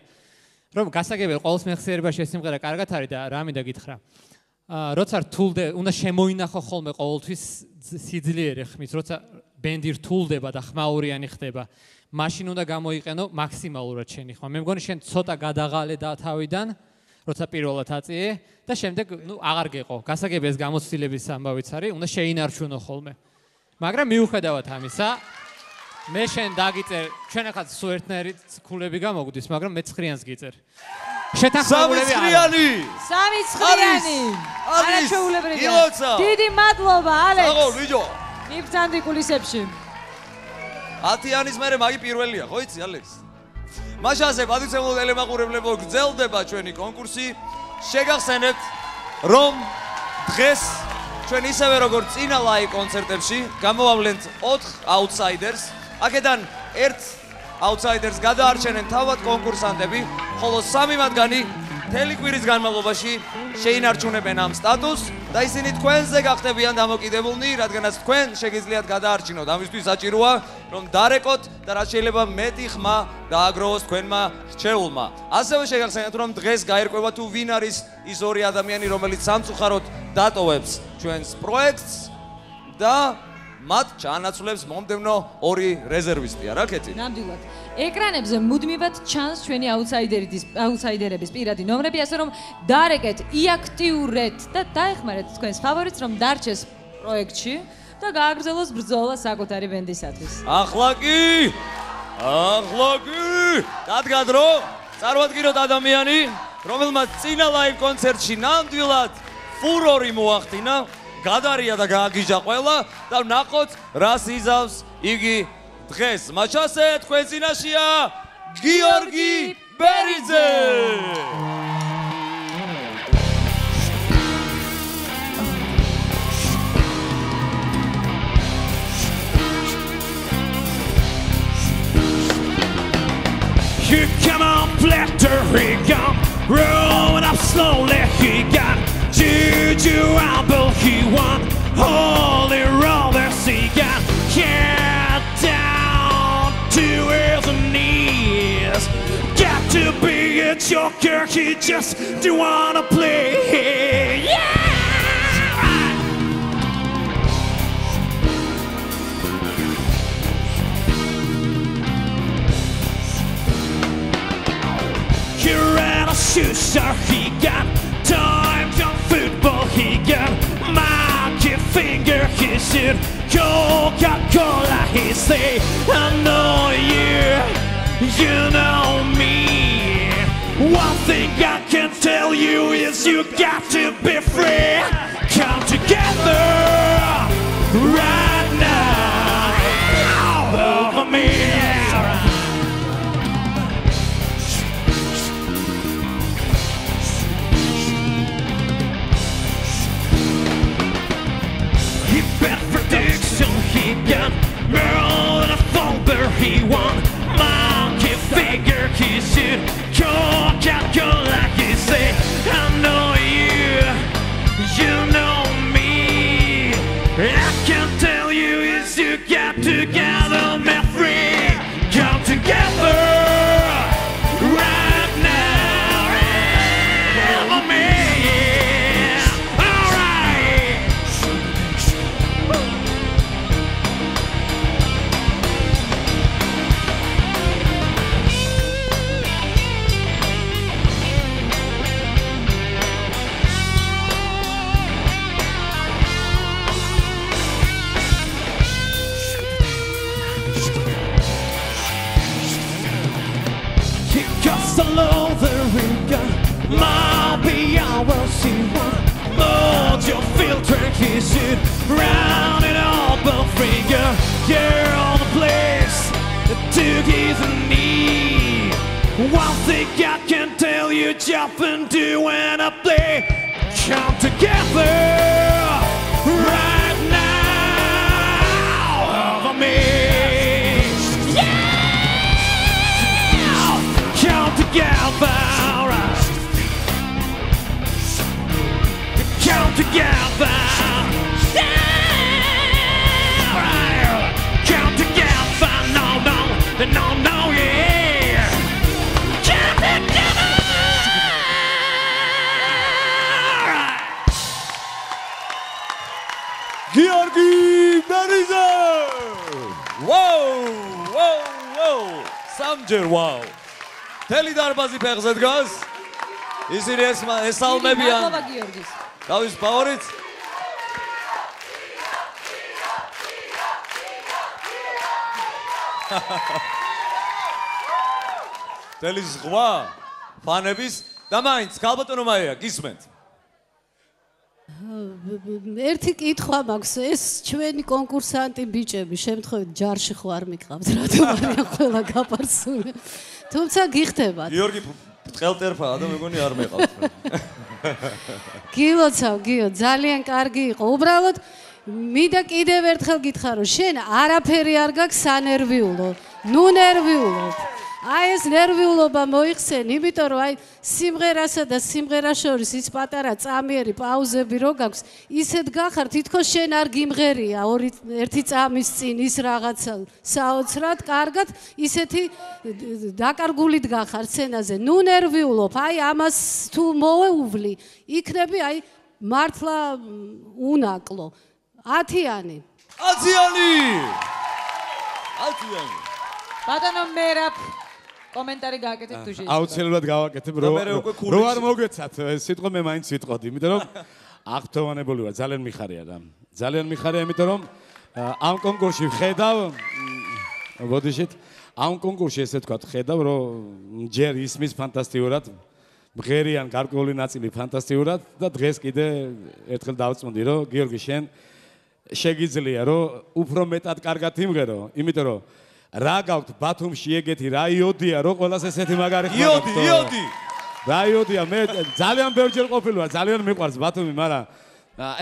რომ გასაგებია ყოველს მეხსიერებაში ეს სიმღერა კარგად არის და რა მინდა გითხრა. როცა რთულდება, უნდა შემოინახო ხოლმე ყოველთვის სიძლიერე ხმის, როცა ბენდი რთულდება და ხმაურიანი ხდება, მაშინ უნდა გამოიყენო მაქსიმალურად შენი ხმა. მე მგონი შენ ცოტა გადაღალე და თავიდან როცა პირველად აწიე და შემდეგ ნუ აღარ გეყო. გასაგებია ეს გამოცდილების ამბავიც არის, უნდა შეინარჩუნო ხოლმე. მაგრამ მიუხედავად ამისა, მე შენ დაგიწერ, ჩვენ ახლა სულ ერთნაირი ქულები გამოგვდის, მაგრამ მე 9-იანს გიწერ. შეთანხმებულები არა. 3 ცხრიანი. არაჩვეულებრივია. დიდი მადლობა ალექს. აგო ვიჯო. მიბრძანდი კულისებში. 10-იანის მერე მაგი პირველია, ხო იცი ალექს? მაშასე პატივცემულო ტელემაყურებლებო, გრძელდება ჩვენი კონკურსი. შეგახსენებთ, რომ დღეს ჩვენ ისევე როგორც წინა ლაივ კონცერტებში გამოვავლენთ 4 აუთსაიდერს. აქედან 1 აუთსაიდერს გადაარჩენენ თავად კონკურსანტები, ხოლო 3 მათგანი მთელი კვირის განმავლობაში შეინარჩუნებენ ამ სტატუსს და ისინი თქვენზე გახდებიან დამოკიდებულნი, რადგანაც თქვენ შეგიძლიათ გადაარჩინოთ. ამისთვის საჭიროა, რომ დარეკოთ და რაც შეიძლება მეტი ხმა დააგროვოს თქვენმა რჩეულმა. ასევე შეგახსენებთ, რომ დღეს გაერკვევა თუ ვინ არის ის 2 ადამიანი, რომელიც სამწუხაროდ დატოვებს ჩვენს პროექტს და მათ ჩაანაცვლებს მომდევნო 2 რეზერვისტი, არა კეთი? ნამდვილად. ეკრანებზე მუდმივად ჩანს ჩვენი აუთსაიდერების პირადი ნომრები, ასე რომ დარეკეთ, იაქტიურეთ და დაეხმარეთ თქვენს ფავორიტს, რომ დარჩეს პროექტში და გააგრძელოს ბრძოლა საკუთარი ბენდისათვის. ახლა კი! დადგა დრო, წარმოადგინოთ ადამიანი, რომელმაც წინა ლაივ კონცერტში ნამდვილად ფურორი მოახდინა, გადარია და გააგიჟა ყველა და ვნახოთ რას იზავს იგი დღეს. მაჩასე თქვენ წინაშია გიორგი ბერიძე. Here come on, flatter, he come, rolling up slowly, he got juju amble, he won, holy rollers, he got count down to earth. knees. Got to be a joker, he just don't wanna play. Yeah! He ran a shoe star, he got time on football, he got monkey finger, he said Coca-Cola, he say I know you know me. One thing I can tell you is you got to be free. Come together right now over me. He bet prediction, he got Merle and a Fulber, he won monkey figure, he said Coca-Cola, he said I know you know me. I can tell you is you got to gather me free. Come together right now over me. All right. Just along the river, maybe I will see one. Lord, your filter kiss it round and up a finger. You're on the place to give a knee. One thing I can tell you, jump and do when I play. Come together right now over me. Come together, come together, come together, no, yeah. Come together. Georgi Beriza! Wow! Samjer, wow! თელი დარბაზი ფეხზე დგას. ისინი ესალმებიან. მადლობა გიორგის. თავის ფავორიტ. თელი ზღვა ფანების და მაინც ქალბატონო მაია გისმენთ. ერთი კითხვა მაქვს, ეს ჩვენი კონკურსანტი ბიჭები შემთხვევით ჯარში ხო არ მიყავთ, რატომ არიან ყველა გაპარსული? თუმცა გიხდებათ. გიორგი ბრწყელტერფაა და მეგონი არ მეყავთ. გილოცავ, გიო, ძალიან კარგი იყო. უბრალოდ მინდა კიდევ ერთხელ გითხრა, რომ შენ არაფერი არ გაქვს სანერვიულო. ნუ ნერვიულობ. აი ეს ნერვიულობა მოიხსენ, იმიტომ რომ აი სიმღერასა და სიმღერას შორის ის პატარა წამიერი პაუზები რო გაქვს, ისეთ გახარ, თითქოს შენ არ გიმღერია ერთი წამის წინ ის რაღაცა საოცრად, კარგად, ისეთი დაკარგულით გახარ სცენაზე. ნუ ნერვიულობ, აი ამას თუ მოვეუვლი, იქნები აი მართლა უნაკლო. 10-იანი. 10-იანი. ბატონო მერაბ კომენტარი გააკეთებ თუ შეიძლება. აუცილებლად გავაკეთებ, რომ არ მოგეცათ სიტყვა მე მაინც ვიტყოდი, იმიტომ რომ აღფრთოვანებული ვარ, ძალიან მიხარია და ძალიან მიხარია, იმიტომ რომ ამ კონკურსში ხედავ ბოდიშით, ამ კონკურსში ესე თქვა ხედავ, რომ ჯერ ისმის ფანტასტიკურად, მღერიან გარკვეული ნაწილი ფანტასტიკურად და დღეს კიდე ერთხელ დავწმუნდი, რომ გიორგი შენ შეგიძლია რომ უფრო მეტად კარგად იმღერო, იმიტომ რომ რა გაქვთ ბათუმში ეგეთი რა იოდია რომ ყველას ესეთი მაგარი ხმა გაქვთ. იოდი. რა იოდია, მე ძალიან ბევრჯერ ყოფილი ვარ, ძალიან მიყვარს ბათუმი, მაგრამ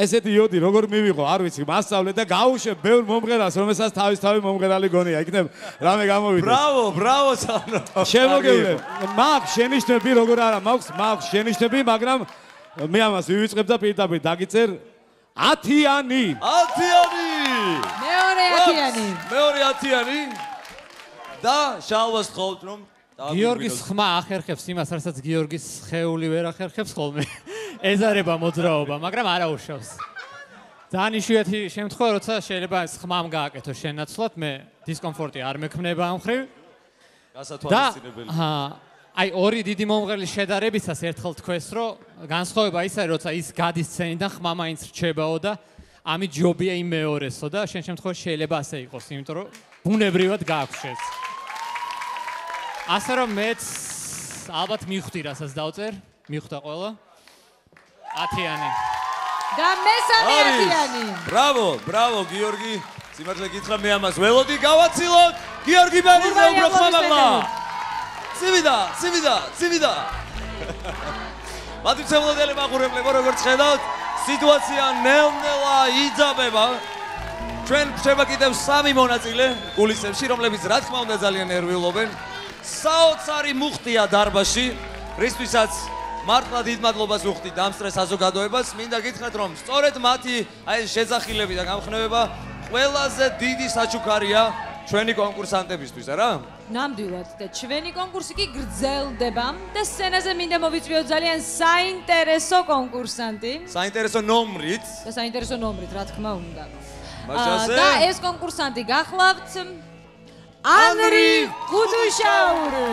ესეთი იოდი როგორ მივიღო, არ ვიცი, მასწავლე და გაუშვებ ბევრ მომღერალს, რომელსაც თავისთავი მომღერალი გონია, იქნებ რამე გამოვიდეს. ბრავო, სანო. შემოგევლებ. მაქვს შენიშნები, როგორ არა, მაქვს შენიშნები, მაგრამ მე ამას ვივიწყებ და პირდაპირ დაგიწერ 10-იანი. 10-იანი. მეორე 10-იანი. მეორე 10-იანი. და შალვას თხოვთ რომ გიორგის ხმა ახერხებს იმას, რასაც გიორგის ხეული ვერ ახერხებს ხოლმე. ეზარება მოძრაობა, მაგრამ არა უშავს. ძალიან იშვიათი შემთხვევა, როცა შეიძლება ხმამ გააკეთო შენაცვლად, მე დისკომფორტი არ მექმნება ამ მხრივ. გასათვალისწინებელი. აი ორი დიდი მომღერლის შედარებისას ერთხელ თქვეს, რომ განსხვავება ის არის, როცა ის გადის სცენიდან, ხმა მაინც რჩებაო და ამით ჯობია იმ მეორესო და შენ შემთხვევაში შეიძლება ასე იყოს, იმიტომ რომ ბუნებრივად გააქვს შენს. ასე რომ მეც ალბათ მივხვდი, რასაც დავწერ, მივხვდა ყველა. 10-იანი. და მესამე 10-იანი. ბრავო, გიორგი. სიმართლე გითხრა მე ამას ველოდი გავაცილოთ. გიორგი ბერიძე უფრო ხმამაღლა. ცივიდა. მადლობთ მაყურებლებო, როგორც ხედავთ, სიტუაცია ნელ-ნელა იძაბება. ჩვენ გვჭირდება კიდევ 3 მონაწილე კულისებში, რომლებიც რა თქმა უნდა ძალიან ნერვიულობენ. საოცარი მუხტია დარბაზში, რისთვისაც მართლა დიდ მადლობას ვუხდით ამ სტრეს საზოგადოებას. მინდა გითხრათ, რომ სწორედ მათი აი შეძახილები და გამხნევება ყველაზე დიდი საჩუქარია ჩვენი კონკურსანტებისთვის, არა? ნამდვილად და ჩვენი კონკურსი კი გრძელდება და სცენაზე მინდა მოვიწვიოთ ძალიან საინტერესო კონკურსანტი. საინტერესო ნომრით. და საინტერესო ნომრით, რა თქმა უნდა. მაშასე და ეს კონკურსანტი გახლავთ ანრი გუდუშაური.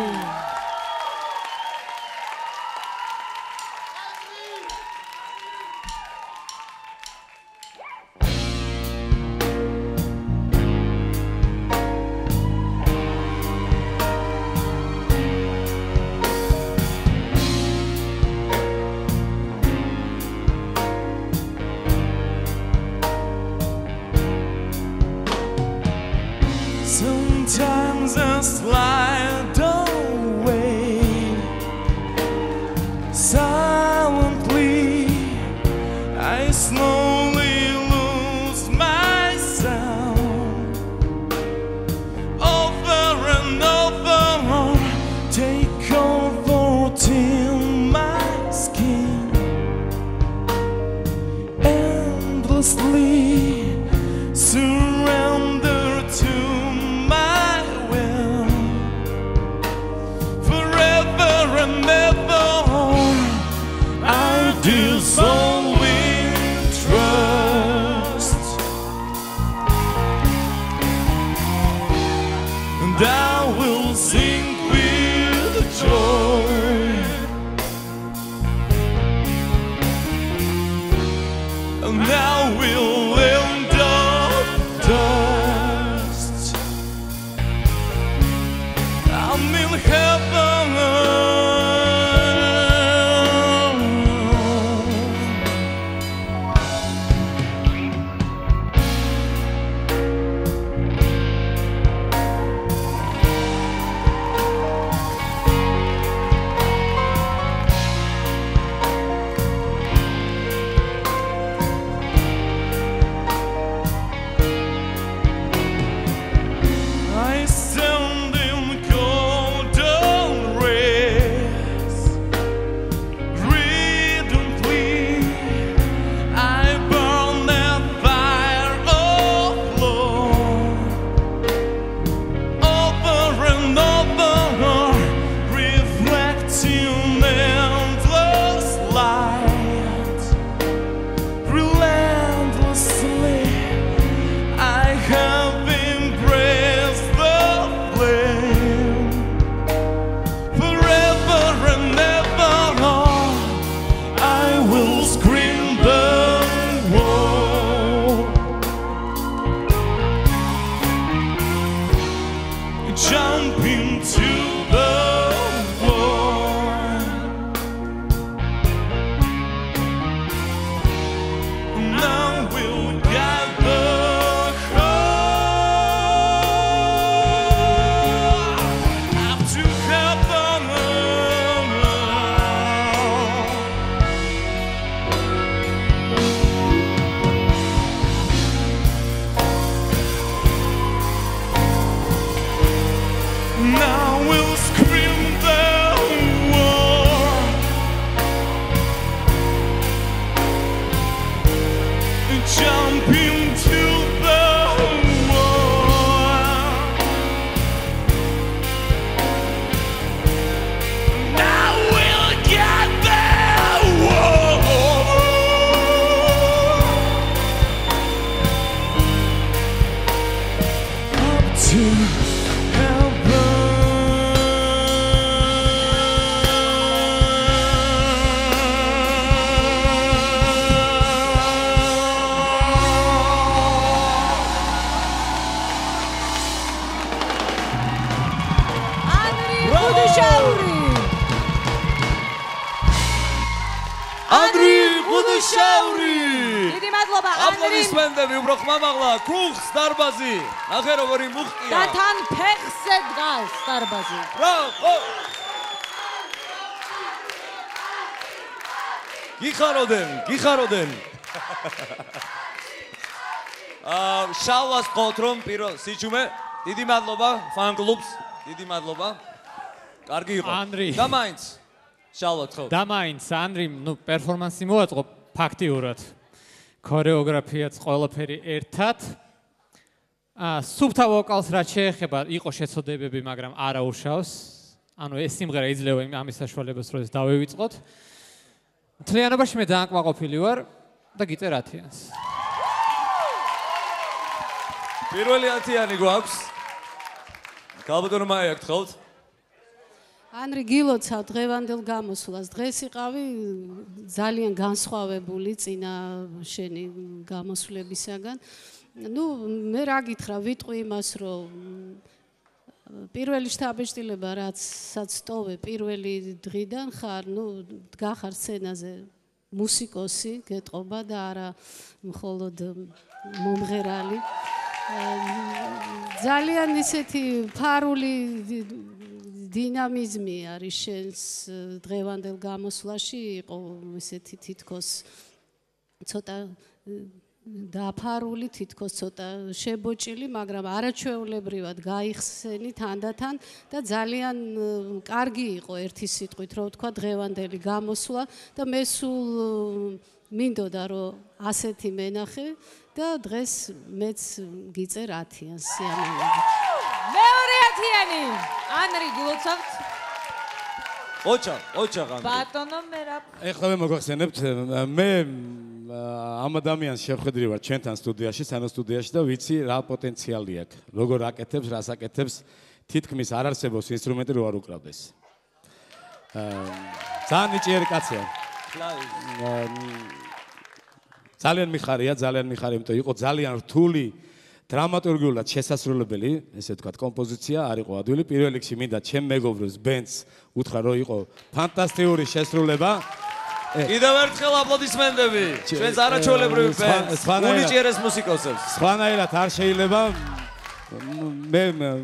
Sometimes I slide away silently. I slowly lose myself over and over. Take over till my skin endlessly surrender to my will forever and ever. I dissolve in trust and I will sing with joy. And I will end up dust. I'm in heaven. I stand in cold rain. შაური. დიდი მადლობა ანდრი. აპლოდისმენტები უფრო ხმამაღლა კუხს დარბაზი. ნახე როგორი მუხტია. და თან ფეხზე დგას დარბაზი. ბრავო. გიხაროდენ. შალვას ყოთ რომ პირველ სიჩუმე. დიდი მადლობა ფან კლუბს. დიდი მადლობა. კარგი იყო. და მაინც შალვა თხოვ. და მაინც ანდრი, პერფორმანსი მოაწყო ფაქტიურად. ქორეოგრაფიაც ყველაფერი ერთად. სუფთა ვოკალს რაც შეეხება, იყო შეცოდებები, მაგრამ არა უშავს. ანუ ეს სიმღერა იძლევა ამის საშუალებას, რომ ეს დავევიწყოთ. მთლიანობაში მე ძალიან კმაყოფილი ვარ და გიწერ 10-იანს. პირველი 10-იანი გვაქვს. გალბატონო მაია გთხოვთ. ანრი გილოცავ დღევანდელ გამოსვლას. დღეს იყავი ძალიან განსხვავებული წინა შენი გამოსვლებისაგან. მე რა გითხრა, ვიტყვი იმას, რომ პირველი შთაბეჭდილება რაცაც ტოვე პირველი დღიდან ხარ, დგა ხარ სცენაზე მუსიკოსი, გეტყობა და არა მხოლოდ მომღერალი. ძალიან ისეთი ფარული დინამიზმი არის შენს დღევანდელ გამოსვლაში, იყო ისეთი თითქოს ცოტა დაფარული, თითქოს ცოტა შებოჭილი, მაგრამ არაჩვეულებრივად გაიხსენი თანდათან და ძალიან კარგი იყო ერთი სიტყვით, რომ ვთქვა დღევანდელი გამოსვლა და მე სულ მინდოდა რომ ასეთი მენახე და დღეს მეც გიწერ 10-იანს სიამოვნებით. მეორე 10-იანი. ანრი გილოცავთ. ოჩა განდი. ბატონო მერაბ. ეხლა მე მოგახსენებთ, მე ამ ადამიანს შევხედრი ვარ ჩვენთან სტუდიაში, სანოსტუდიაში და ვიცი რა პოტენციალი აქვს. როგორ აკეთებს, რას აკეთებს, თითქმის არ არსებობს ინსტრუმენტი რო არ უკრავდეს. ძალიან ნიჭიერი კაცია. ძალიან მიხარია, იმიტომ იყო ძალიან რთული დრამატურგიულად შესასრულებელი, ესე ვთქვათ, კომპოზიცია არ იყო ადვილი. პირველ რიგში მინდა ჩემ მეგობრებს ბენდს უთხრა, რომ იყო ფანტასტიკური შესრულება. კიდევ ერთხელ აპლოდისმენტები ჩვენს არაჩვეულებრივ ბენდს, უნიჭიერეს მუსიკოსებს. სხვანაირად არ შეიძლება. მე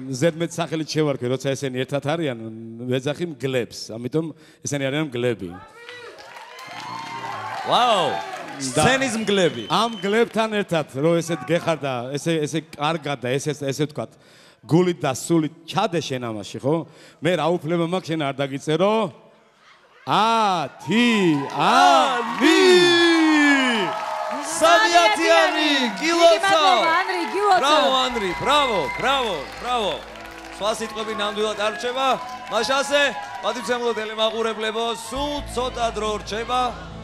ზედმეტ სახელით შევარკვე, როცა ესენი ერთად არიან, ვეძახი მგლებს, ამიტომ ესენი არიან მგლები. ვაუ! სცენის მგლები. ამ მგლებთან ერთად, რომ ესეთ გეხარ და ესე კარგად და ესე ვთქვათ, გულით და სულით ჩადე შენ ამაში, ხო? მე რა უფლება მაქვს შენ არ დაგიწერო? 10-იანი! 3-10-იანი! გილოცავ! ანრი გილოცავ! ბრავო ანრი, ბრავო! სხვა სიტყვები ნამდვილად არ რჩება. მაშასე, პატივცემულო ტელემაყურებლებო, სულ ცოტა დრო რჩება.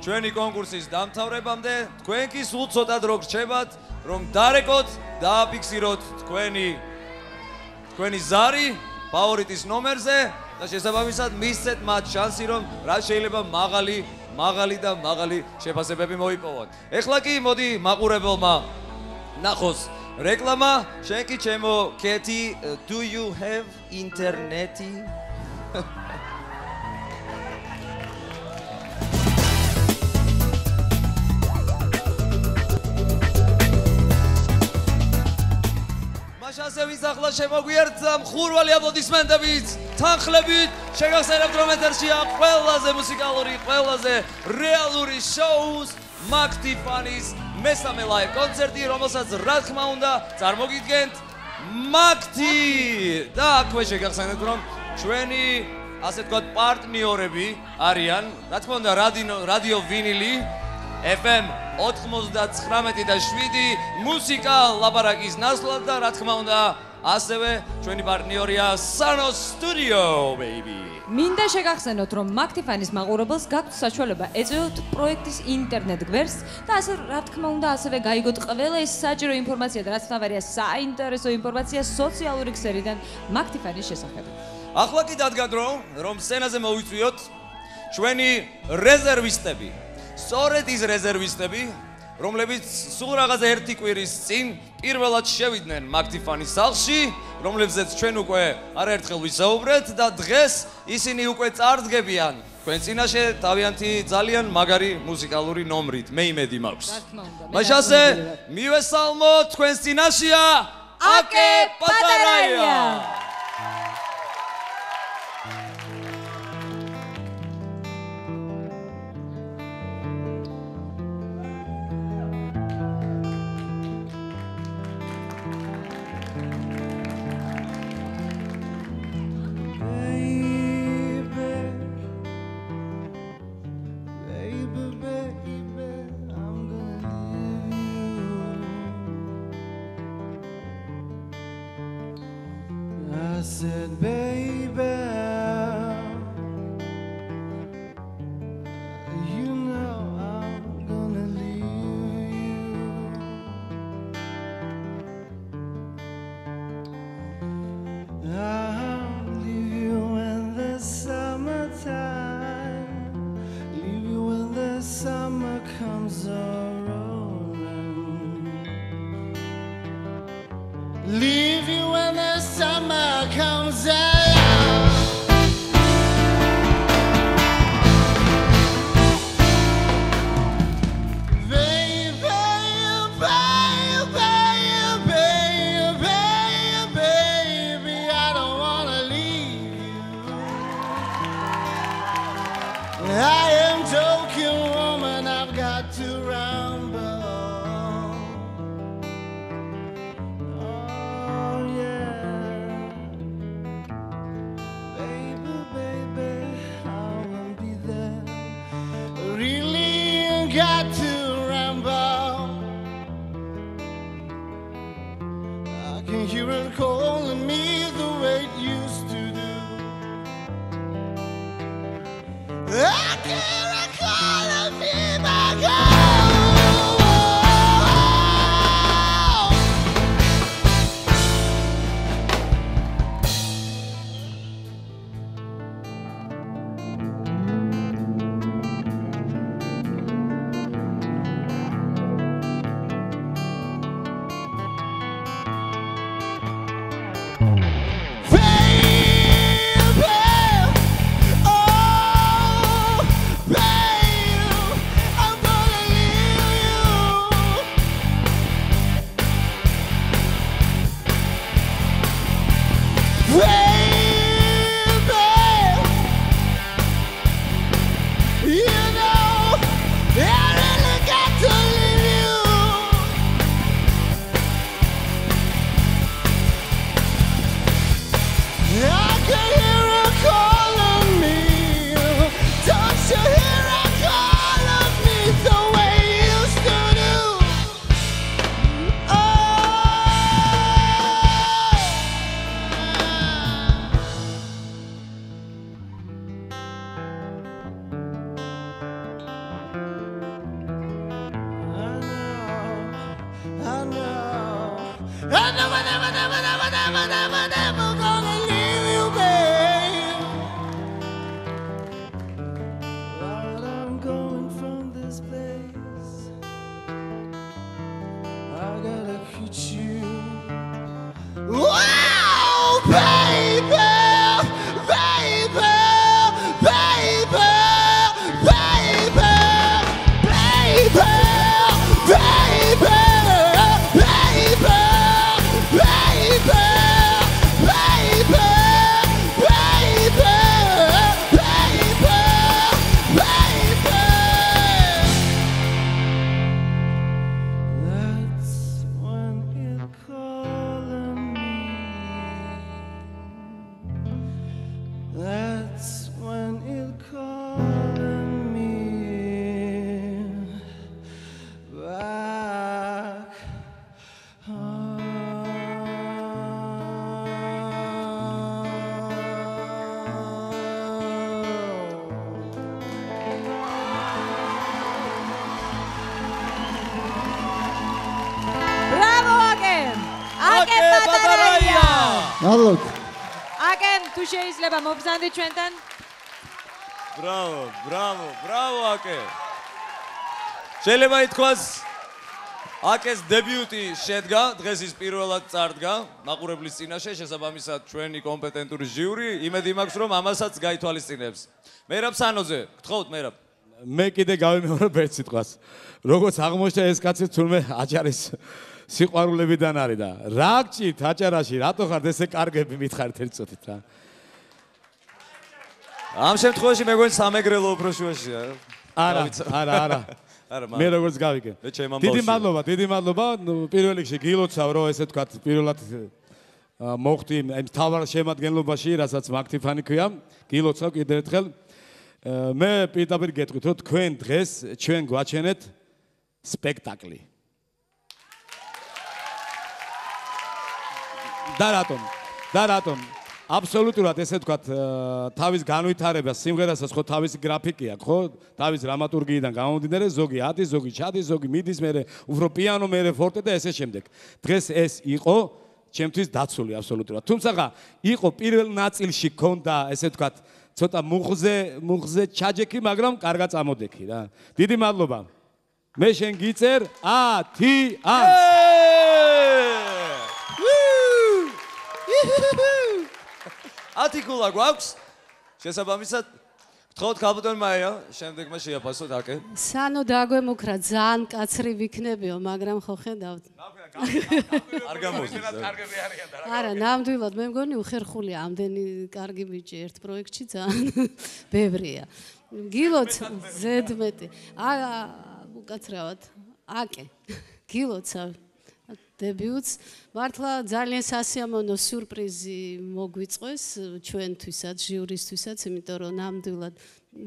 ჩვენი კონკურსის დამთავრებამდე თქვენ კი სულ ცოტა დრო გრჩებათ, რომ დარეკოთ, დააფიქსიროთ თქვენი ზარი ფავორიტის ნომერზე და შესაბამისად მისცეთ მათ შანსი, რომ რა შეიძლება მაღალი შეფასებები მოიპოვოთ. ეხლა კი მოდი მაყურებელმა ნახოს რეკლამა, შენ კი ჩემო კეთი, do you have internet-ი? შასევის ახლა შემოგვიერთდა მხურვალი აპლოდისმენტებით, თანხლებით, შეგახსენებთ რომ ეთერშია ყველაზე მუსიკალური, ყველაზე რეალური შოუს მაგთიფანის მესამე ლაივ კონცერტი, რომელსაც რა თქმა უნდა წარმოგიდგენთ მაგთი და აქვე შეგახსენებთ რომ ჩვენი ასე ვთქვათ პარტნიორები არიან, რა თქმა უნდა რადიო ვინილი FM 99.7 მუსიკა ლაპარაკის ნაცვლად და რა თქმა უნდა ასევე ჩვენი პარტნიორია Sanos Studio baby. მინდა შეგახსენოთ რომ მაგთიფანის მაყურებელს გაქვთ საშუალება ეწვიოთ პროექტის ინტერნეტ გვერდს და ასე რა თქმა უნდა ასევე გაიგოთ ყველა ეს საჭირო ინფორმაცია და რაც თავარია საინტერესო ინფორმაცია სოციალური ქსელიდან მაგთიფანის შესახებ. ახლა კი დადგა დრო რომ სცენაზე მოვიწვიოთ ჩვენი რეზერვისტები. სწორედ ის რეზერვისტები, რომლებიც სულ რაღაცა ერთი კვირის წინ პირველად შევიდნენ მაგდიფანის სახლში, რომლებზეც ჩვენ უკვე არაერთხელ ვისაუბრეთ და დღეს ისინი უკვე წარდგებიან თქვენ წინაშე თავიანთი ძალიან მაგარი მუსიკალური ნომრით. მე იმედი მაქვს. მაშასე მივესალმოთ თქვენს წინაშეა აკე პატარაია. I said, baby, you know I'm gonna leave you. I'll leave you in the summertime, leave you when the summer comes around, leave you when the summer comes out. Baby, baby, I don't wanna leave you. I am joking, woman, I've got to rumble. Oh yeah, baby, I won't be there. Really got to rumble. I can hear it calling me the way it used to do. I can hear it calling me back home. Never gonna leave you, babe. But I'm going from this place. I gotta hit you. Wow, baby, baby, baby, baby, baby, baby. Alok. Again, tu შეიძლება მოგზავნდით ჩვენთან. Bravo, bravo, bravo, აკე. შეიძლება ითქვას აკეს დებიუტი შედგა, დღეს ის პირველად წარდგა მაყურებლის წინაშე, შესაბამისად ჩვენი კომპეტენტური ჟიური იმედი მაქვს რომ ამასაც გაითვალისწინებს. მერაბ სანოძე, გთხოვთ მერაბ. მე კიდე გავიმეორებ ერთ სიტყვას. როგორც აღმოჩნდა ეს კაცი თურმე აჭარის სიყვარულებიდან არის და რა გჭირთ აჭარაში, რატო ხართ ესე კარგები მითხარით ერთ წუთით რა. ამ შემთხვევაში მეგონი სამეგრელო უბროშუაშია. არა. მე როგორც გავიგე. დიდი მადლობა. პირველ რიგში გილოცავ რომ ესე თქვა პირველად მოხდი ამ თავარ შემადგენლობაში, რასაც მაგთიფანი ქვია. გილოცავ კიდევ ერთხელ. მე პირდაპირ გეტყვით რომ თქვენ დღეს ჩვენ გვაჩენეთ სპექტაკლი. და რატომ? აბსოლუტურად ესე ვთქვათ, თავის განვითარება სიმღერასაც ხო თავისი გრაფიკი აქვს, ხო? თავის დრამატურგიიდან გამომდინარე, ზოგი ადის, ზოგი ჩადის, ზოგი მიდის, მერე უფრო პიანო, მერე ფორტე და ესე შემდეგ. დღეს ეს იყო ჩემთვის დაცული აბსოლუტურად. თუმცა იყო პირველ ნაწილში ქონდა ესე ვთქვათ, ცოტა მუხზე ჩაჯექი, მაგრამ კარგად წამოდექი რა. დიდი მადლობა. მე შენ გიწერ 10-ს. ათიკულა გვაქვს. შესაბამისად, გთხოვთ ქალბატონ მაია, შემდეგმა შეაფასოთ აკე. სანო დაგვემუქრა ძალიან კაცრი ვიქნებიო, მაგრამ ხო ხედავთ. არ გამოსდის. არა, ნამდვილად მე მგონი უხერხულია ამდენი კარგი ბიჭი ერთ პროექტში ძალიან ბევრია. გილოცა ზედმეტი. უკაცრავად. აკე. გილოცა დებიუტს მართლა ძალიან სასიამოვნო სიურპრიზი მოგვიწყვეს ჩვენთვისაც, ჟიურისთვისაც, იმიტომ რომ ნამდვილად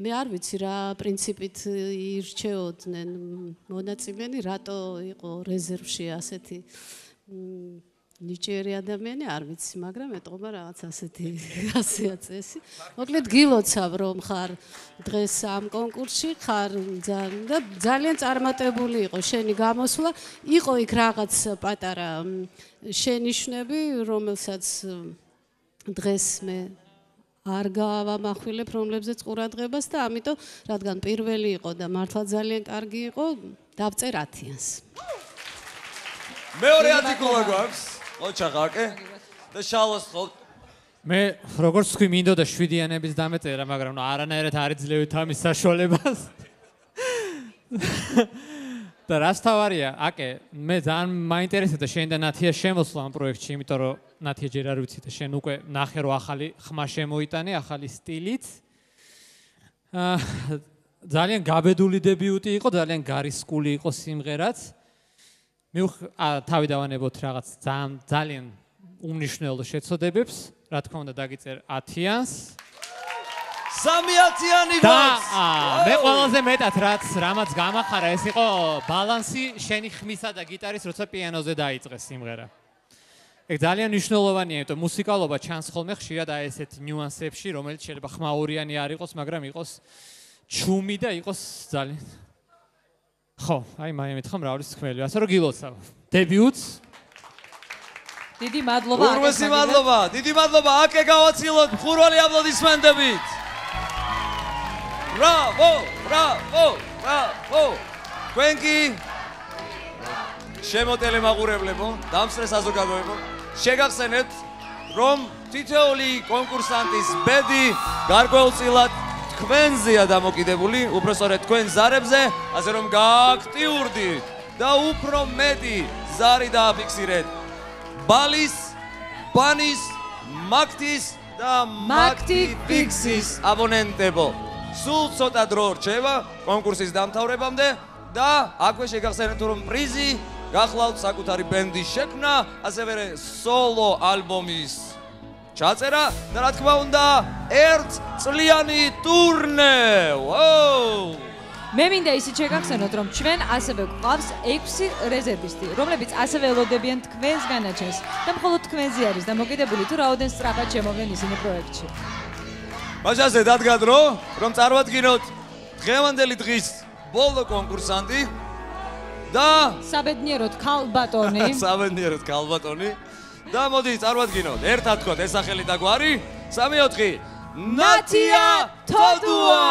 მე არ ვიცი რა პრინციპით ირჩეოდნენ მონაწილენი, რატო იყო რეზერვში ასეთი ნიჭიერი ადამიანი, არ ვიცი, მაგრამ ეტყობა რაღაც ასეა წესი. მოკლედ გილოცავ რომ ხარ დღეს ამ კონკურსში, ხარ ძალიან წარმატებული იყო შენი გამოსვლა, იყო იქ რაღაც პატარა შენიშვნები, რომელსაც დღეს მე არ გავამახვილებ, რომლებზეც ყურადღებას და ამიტომ, რადგან პირველი იყო და მართლა ძალიან კარგი იყო, დავწერ 10-ს. მეორე ათიკულა გვაქვს. ოჩახაკე და შალოს ხოთ. მე როგორც თქვი მინდოდა 7-იანების დამეწერა, მაგრამ არანაირად არ იძლევით ამის საშუალებას. და რას თავარია, აკე, მე ძალიან მაინტერესებდა შენ და ნათიას შემოსვლა ამ პროექტში, იმიტომ რომ ნათია ჯერ არ ვიცი და შენ უკვე ნახე რომ ახალი ხმა შემოიტანე, ახალი სტილით. ძალიან გაბედული დებიუტი იყო, ძალიან გარისკული იყო სიმღერაც. თავი დავანებოთ რაღაც ძალიან უმნიშვნელო შეცოდებებს, რა თქმა უნდა დაგიწერ 10-იანს. 3-იანი გვაქვს. მე ყველაზე მეტად რამაც გამახარა, ეს იყო ბალანსი შენი ხმისა და გიტარის, როცა პიანოზე დაიწყეს სიმღერა. ეგ ძალიან მნიშვნელოვანია, იმიტომ მუსიკალობა ჩანს ხოლმე ხშირად აი ესეთ ნიუანსებში, რომელიც შეიძლება ხმაურიანი არ იყოს, მაგრამ იყოს ჩუმი და იყოს ძალიან ხო, აი მაინც ხო მრავლის თქმელი, ასე რომ გილოცავ. დებიუტს. დიდი მადლობა. უღრმესი მადლობა. დიდი მადლობა. აკე გავაცილოთ ხურვალი აპლოდისმენტებით. ბრავო, ბრავო, ბრავო. თქვენკი შემოტელი მაყურებლებო, დამსწრე საზოგადოებო, შეგახსენეთ, რომ თითოეული კონკურსანტის ბედი გარკვეულწილად თქვენზეა დამოკიდებული, უბრალოდ თქვენ ზარებზე, ასე რომ გააქტიურდით და უფრო მეტი ზარი დააფიქსირეთ. ბალის, ბანის, მაგთის და მაგთიფიქსის აბონენტებო. სულ ცოტა დრო რჩება კონკურსის დამთავრებამდე და აქვე შეგახსენეთ, რომ პრიზი გახლავთ საკუთარი ბენდის შექმნა, ასევე სოლო ალბომის ჩაწერა და რა თქმა უნდა, ერთწლიანი ტურნე. ვოუ! მე მინდა ისიც შეგახსენოთ, რომ ჩვენ ასევე გვყავს 6 რეზერვისტი, რომლებიც ასევე ელოდებიან თქვენს განაჩენს და მხოლოდ თქვენზე არის დამოკიდებული თუ რაოდენ სწრაფად შემოვიდნენ ისინი პროექტში. მაშასე დადგა დრო, რომ წარმოვადგინოთ დღევანდელი დღის ბოლო კონკურსანტი და საბედნიეროდ ქალბატონი. საბედნიეროდ ქალბატონი. და მოდი წარმოვადგინოთ. ერთად თქვათ ეს სახელი და გვარი. 3-4 ნათია თოდუა.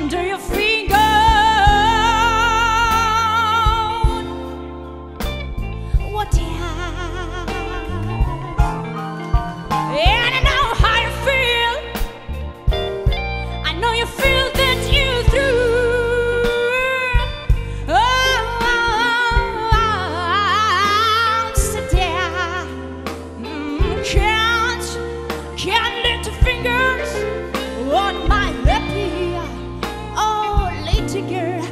Under your finger, what and I know how you feel. I know you feel that you through. Sit down, can't lift your fingers on my happy. Oh, little girl,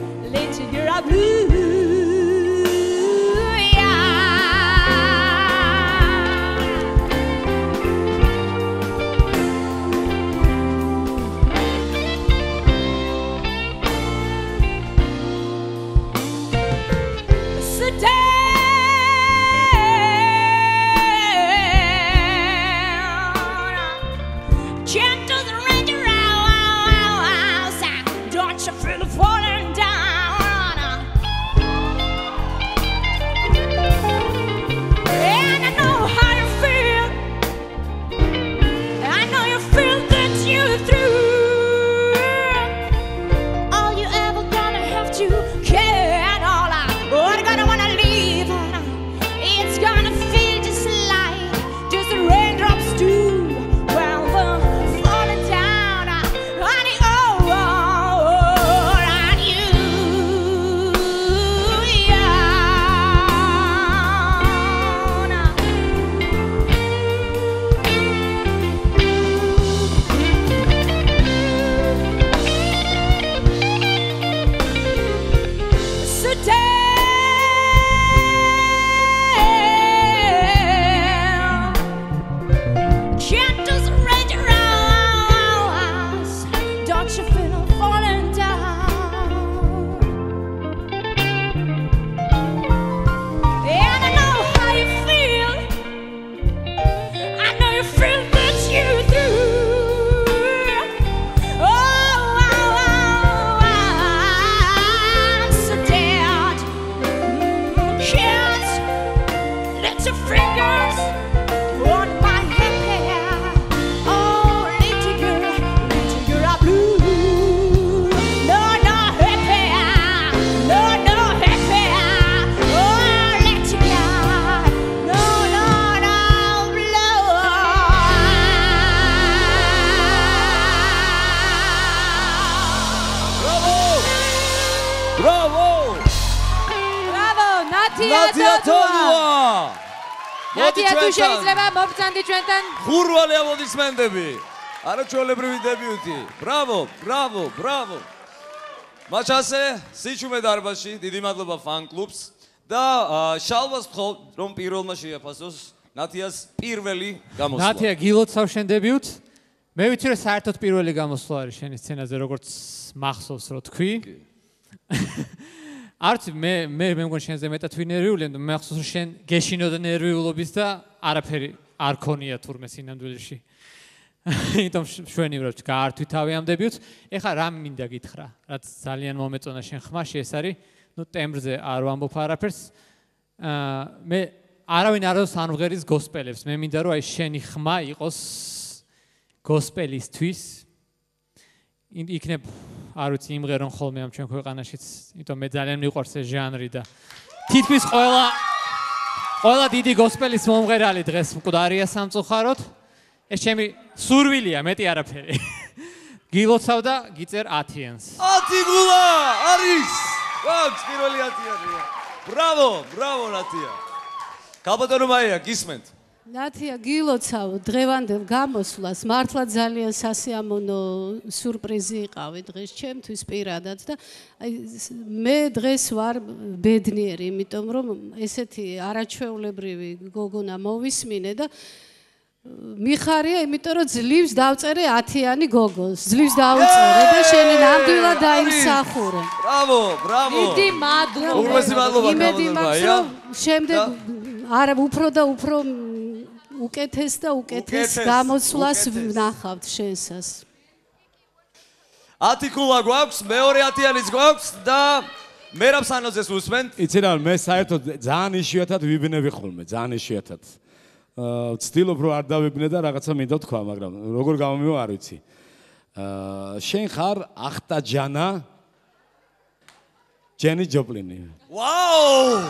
I'm blue. Sit down, gentle the ranger house. Don't you feel it falling down? And I know how you feel. I know you feel that you're through. All you ever gonna have to care and all I gonna wanna leave. It's gonna feel just like just the raindrops do. Well, they're falling down, honey. Oh. ნათია თონუა. ნათია თუ შეიძლება მოგწანდი ჩვენთან. ხურვალი აპლოდისმენტები. არა ჩვეულებრივი დებიუტი. ბრავო, ბრავო, ბრავო. მათ ასე სიჩუმე დარბაზში დიდი მადლობა ფან კლუბს და შალვას ვთხოვ რომ პირველმა შეაფასოს ნათიას პირველი გამოსვლა. ნათია გილოცავ შენ დებიუტს? მე ვიცი რომ საერთოდ პირველი გამოსვლა არის შენი სცენაზე როგორც მახსოვს რო თქვი. არც მე მგონი შენზე მეტად ვინერვიული და მე ახსოვს რომ შენ გეშინოდა ნერვიულობის და არაფერი არ ქონია თურმე სინამდვილეში. იმიტომ შვენივრებთ გაართვი თავი ამ დებიუტს. ეხლა რა მინდა გითხრა, რაც ძალიან მომეწონა შენ ხმაში ეს არის, ნუ ტემბრზე არ ვამბობ არაფერს. მე არავინ არ არის ანვღერის გოსპელებს. მე მინდა რომ აი შენი ხმა იყოს გოსპელისთვის. იქნებ არ ვიცი იმღერონ ხოლმე ამ ჩვენ ქვეყანაშიც, იმიტომ მე ძალიან მიყვარს ეს ჟანრი და თითქმის ყველა დიდი გოსპელის მომღერალი დღეს მკვდარია სამწუხაროდ. ეს ჩემი სურვილია, მეტი არაფერი. გილოცავ და გიწერ 10-იანს. 10 გულა არის. გვაქვს პირველი 10-იანი. ბრავო, ბრავო ნათია. კალბატონო მაია, გისმენთ. ნათია გილოცავ დღევანდელ გამოსვლას მართლა ძალიან სასიამოვნო სიურპრიზი იყავი დღეს ჩემთვის პირადად და მე დღეს ვარ ბედნიერი, იმიტომ რომ ესეთი არაჩვეულებრივი გოგონა მოვისმინე და მიხარია, იმიტომ რომ ძლივს დავწერე 10-იანი გოგოს. ძლივს დავწერე და შენი ნამდვილად დაიმსახურე. ბრავო, ბრავო. დიდი მადლობა. უღრმესი მადლობა იმედი მაქვს რომ შემდეგ არა უფრო და უფრო უკეთეს და უკეთეს გამოსვლას ვნახავთ შენსას. 10 გულა გვაქვს, მეორე 10-იანიც გვაქვს და მერაბ სანოძეს უსმენთ. იცი რა, მე საერთოდ ძალიან იშვიათად ვიბნები ხოლმე, ძალიან იშვიათად. ვცდილობ რომ არ დავიბნე და რაღაცა მინდა თქვა, მაგრამ როგორ გამომივა არ ვიცი. შენ ხარ ახტაჯანა ჯენი ჯოპლინი. ვაუ!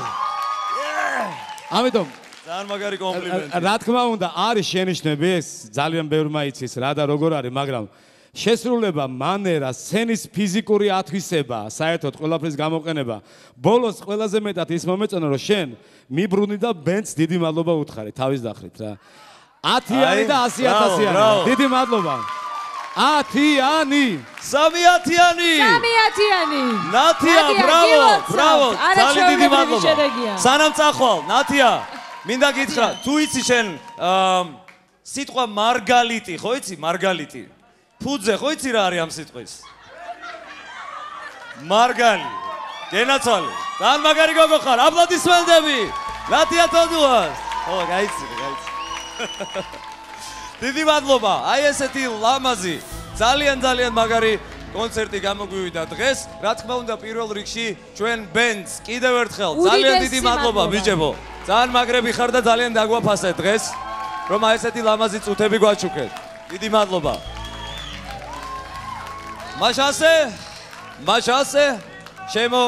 ამიტომ ძალიან მაგარი კომპლიმენტი. რა თქმა უნდა, არის შენიშვნები ეს, ძალიან ბევრმა იცის რა და როგორ არის, მაგრამ შესრულება, მანერა, სცენის ფიზიკური ათვისება, საერთოდ ყველაფრის გამოყენება. ბოლოს ყველაზე მეტად ის მომეწონა, რომ შენ მიბრუნი და ბენდს დიდი მადლობა უთხარი, თავის დახრით რა. 10-იანი და 100,000-იანი. დიდი მადლობა. 10-იანი. 3-10-იანი. 3-10-იანი. ნათია, ბრავო, ბრავო. ძალიან დიდი მადლობა. სანამ წახვალ, ნათია, მინდა გითხრა, თუ იცი შენ სიტყვა მარგალიტი, ხო იცი, მარგალიტი? ფუძე, ხო იცი რა არის ამ სიტყვის? მარგალი. გენაცვალე. ძალიან მაგარი გოგო ხარ. აპლოდისმენტები. ნათია თოდუას. ო, გაიცი. დიდი მადლობა. აი ესეთი ლამაზი, ძალიან მაგარი კონცერტი გამოგვივიდა დღეს. რა თქმა უნდა, პირველ რიგში ჩვენ ბენდს კიდევ ერთხელ ძალიან დიდი მადლობა ბიჭებო. ძალიან მაგრები ხარ და ძალიან დაგვაფასეთ დღეს, რომ აი ესეთი ლამაზი წუთები გვაჩუქეთ. დიდი მადლობა. მაშასე, შემო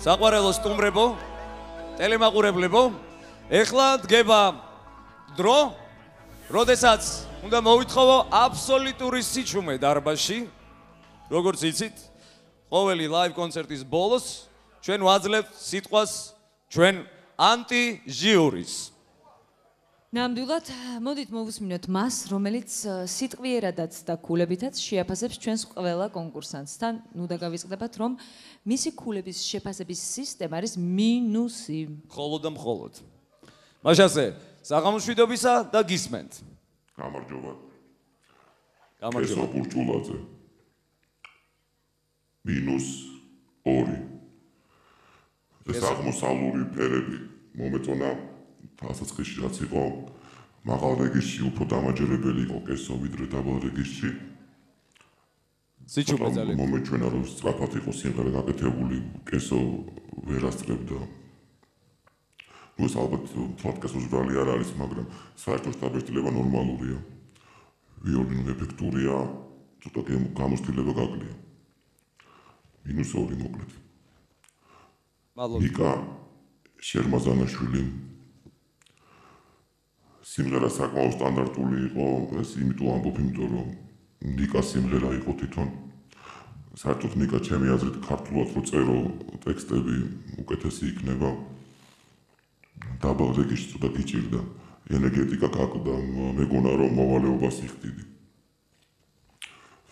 საყვარელო სტუმრებო, ტელემაყურებლებო, ეხლა დგება დრო, როდესაც უნდა მოვითხოვო აბსოლუტური სიჩუმე დარბაზში, როგორც იცით, ყოველი ლაივ კონცერტის ბოლოს ჩვენ ვაძლევთ სიტყვას ჩვენ ანტი-ჟიურის. ნამდვილად, მოდით მოვუსმინოთ მას, რომელიც სიტყვიერადაც და ქულებითაც შეაფასებს ჩვენს ყველა კონკურსანტს. თან ნუ დაგავიწყდებათ, რომ მისი ქულების შეფასების სისტემა არის მინუსი. მხოლოდ და მხოლოდ. მაშასე, საღამოშვიდობისა და გისმენთ. გამარჯობა. გამარჯობა. ესო პურჭულაძე. -2. ეს აღმოსავლური ფერები მომეწონა დასაწყისში რაც იყო მაღალ რეგისტრში უფრო დამაჯერებელი იყო კესო ვიდრე დაბალ რეგისტრში. სიჩუმე ძალიან. მომეჩვენა რომ სწრაფად იყო სიმღერა გაკეთებული, კესო ვერ ასწრებდა. ნუ ეს ალბათ პოდკასტის ბრალი არ არის, მაგრამ საერთოდ დაბეჭდილება ნორმალურია. ვიოლინო ეფექტურია, ცოტა გამოსtildeება გაკლია. -2 მოკლედ. მადლობა. ნიკა შერმაზანაშვილი სიმღერა საკმაოდ სტანდარტული იყო, ეს იმიტომ ამბობ, იმიტომ რომ ნიკა სიმღერა იყო თვითონ. საერთოდ ნიკა ჩემი აზრით ქართულად რო წერო ტექსტები უკეთესი იქნება. დაბალ რეგისტრში ცოტა გიჭირდა. ენერგეტიკა გაკლდა, მეგონა რომ მოვალეობას იხდიდი.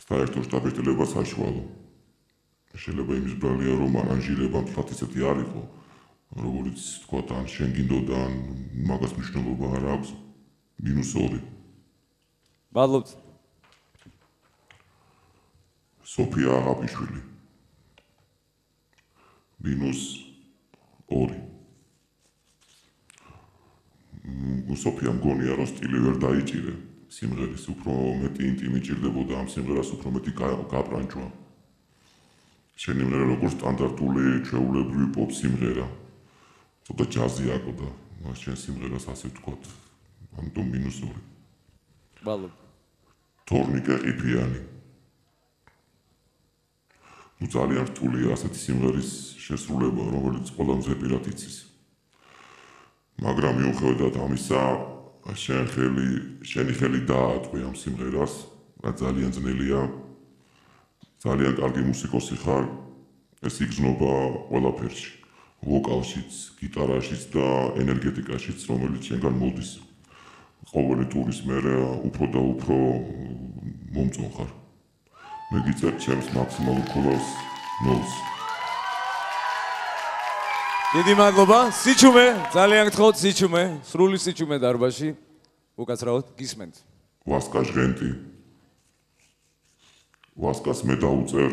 საერთოდ დაბეჭდილება საშუალო. შეიძლება იმის ბრალია რომ არანჟირება თვათ ისეთი არ იყო, როგორც თქვა თან შენ გინდოდა ან მაგას მნიშვნელობა არ აქვს. -2. მადლობთ. სოფია აღაპიშვილი. -2. სოფია მგონია რომ სტილი ვერ დაიჭირე სიმღერის, უფრო მეტი ინტიმი ჭირდებოდა ამ სიმღერას, უფრო მეტი გაპრანჭვა. შენი მერე როგორც სტანდარტული ჩვეულებრივი პოპ სიმღერა. ცოტა ჯაზი აკლდა, მას შენ სიმღერას ასე ვთქვათ. ამიტომ -2. მადლობა. თორნიკე ყიფიანი. ნუ ძალიან რთულია ასეთი სიმღერის შესრულება, რომელიც ყველამზე პირად იცის. მაგრამ მიუხედავად ამისა, შენი ხელი დაატყვი ამ სიმღერას, რა ძალიან ძნელია. ძალიან კარგი მუსიკოსი ხარ, ეს იგრძნობა ყველაფერში, ვოკალშიც, გიტარაშიც და ენერგეტიკაშიც, რომელიც შენგან მოდის. ყოველი ტურის მერე უფრო და უფრო მომწონ ხარ. მე გიწევ ჩემს მაქსიმალურ ქულას 0-ს. დიდი მადლობა. სიჩუმე, ძალიან გთხოვთ სიჩუმე, სრული სიჩუმე დარბაზში. უკაცრავად, გისმენთ. ვასკა ჟღენტი. ვასკას მე დაუწერ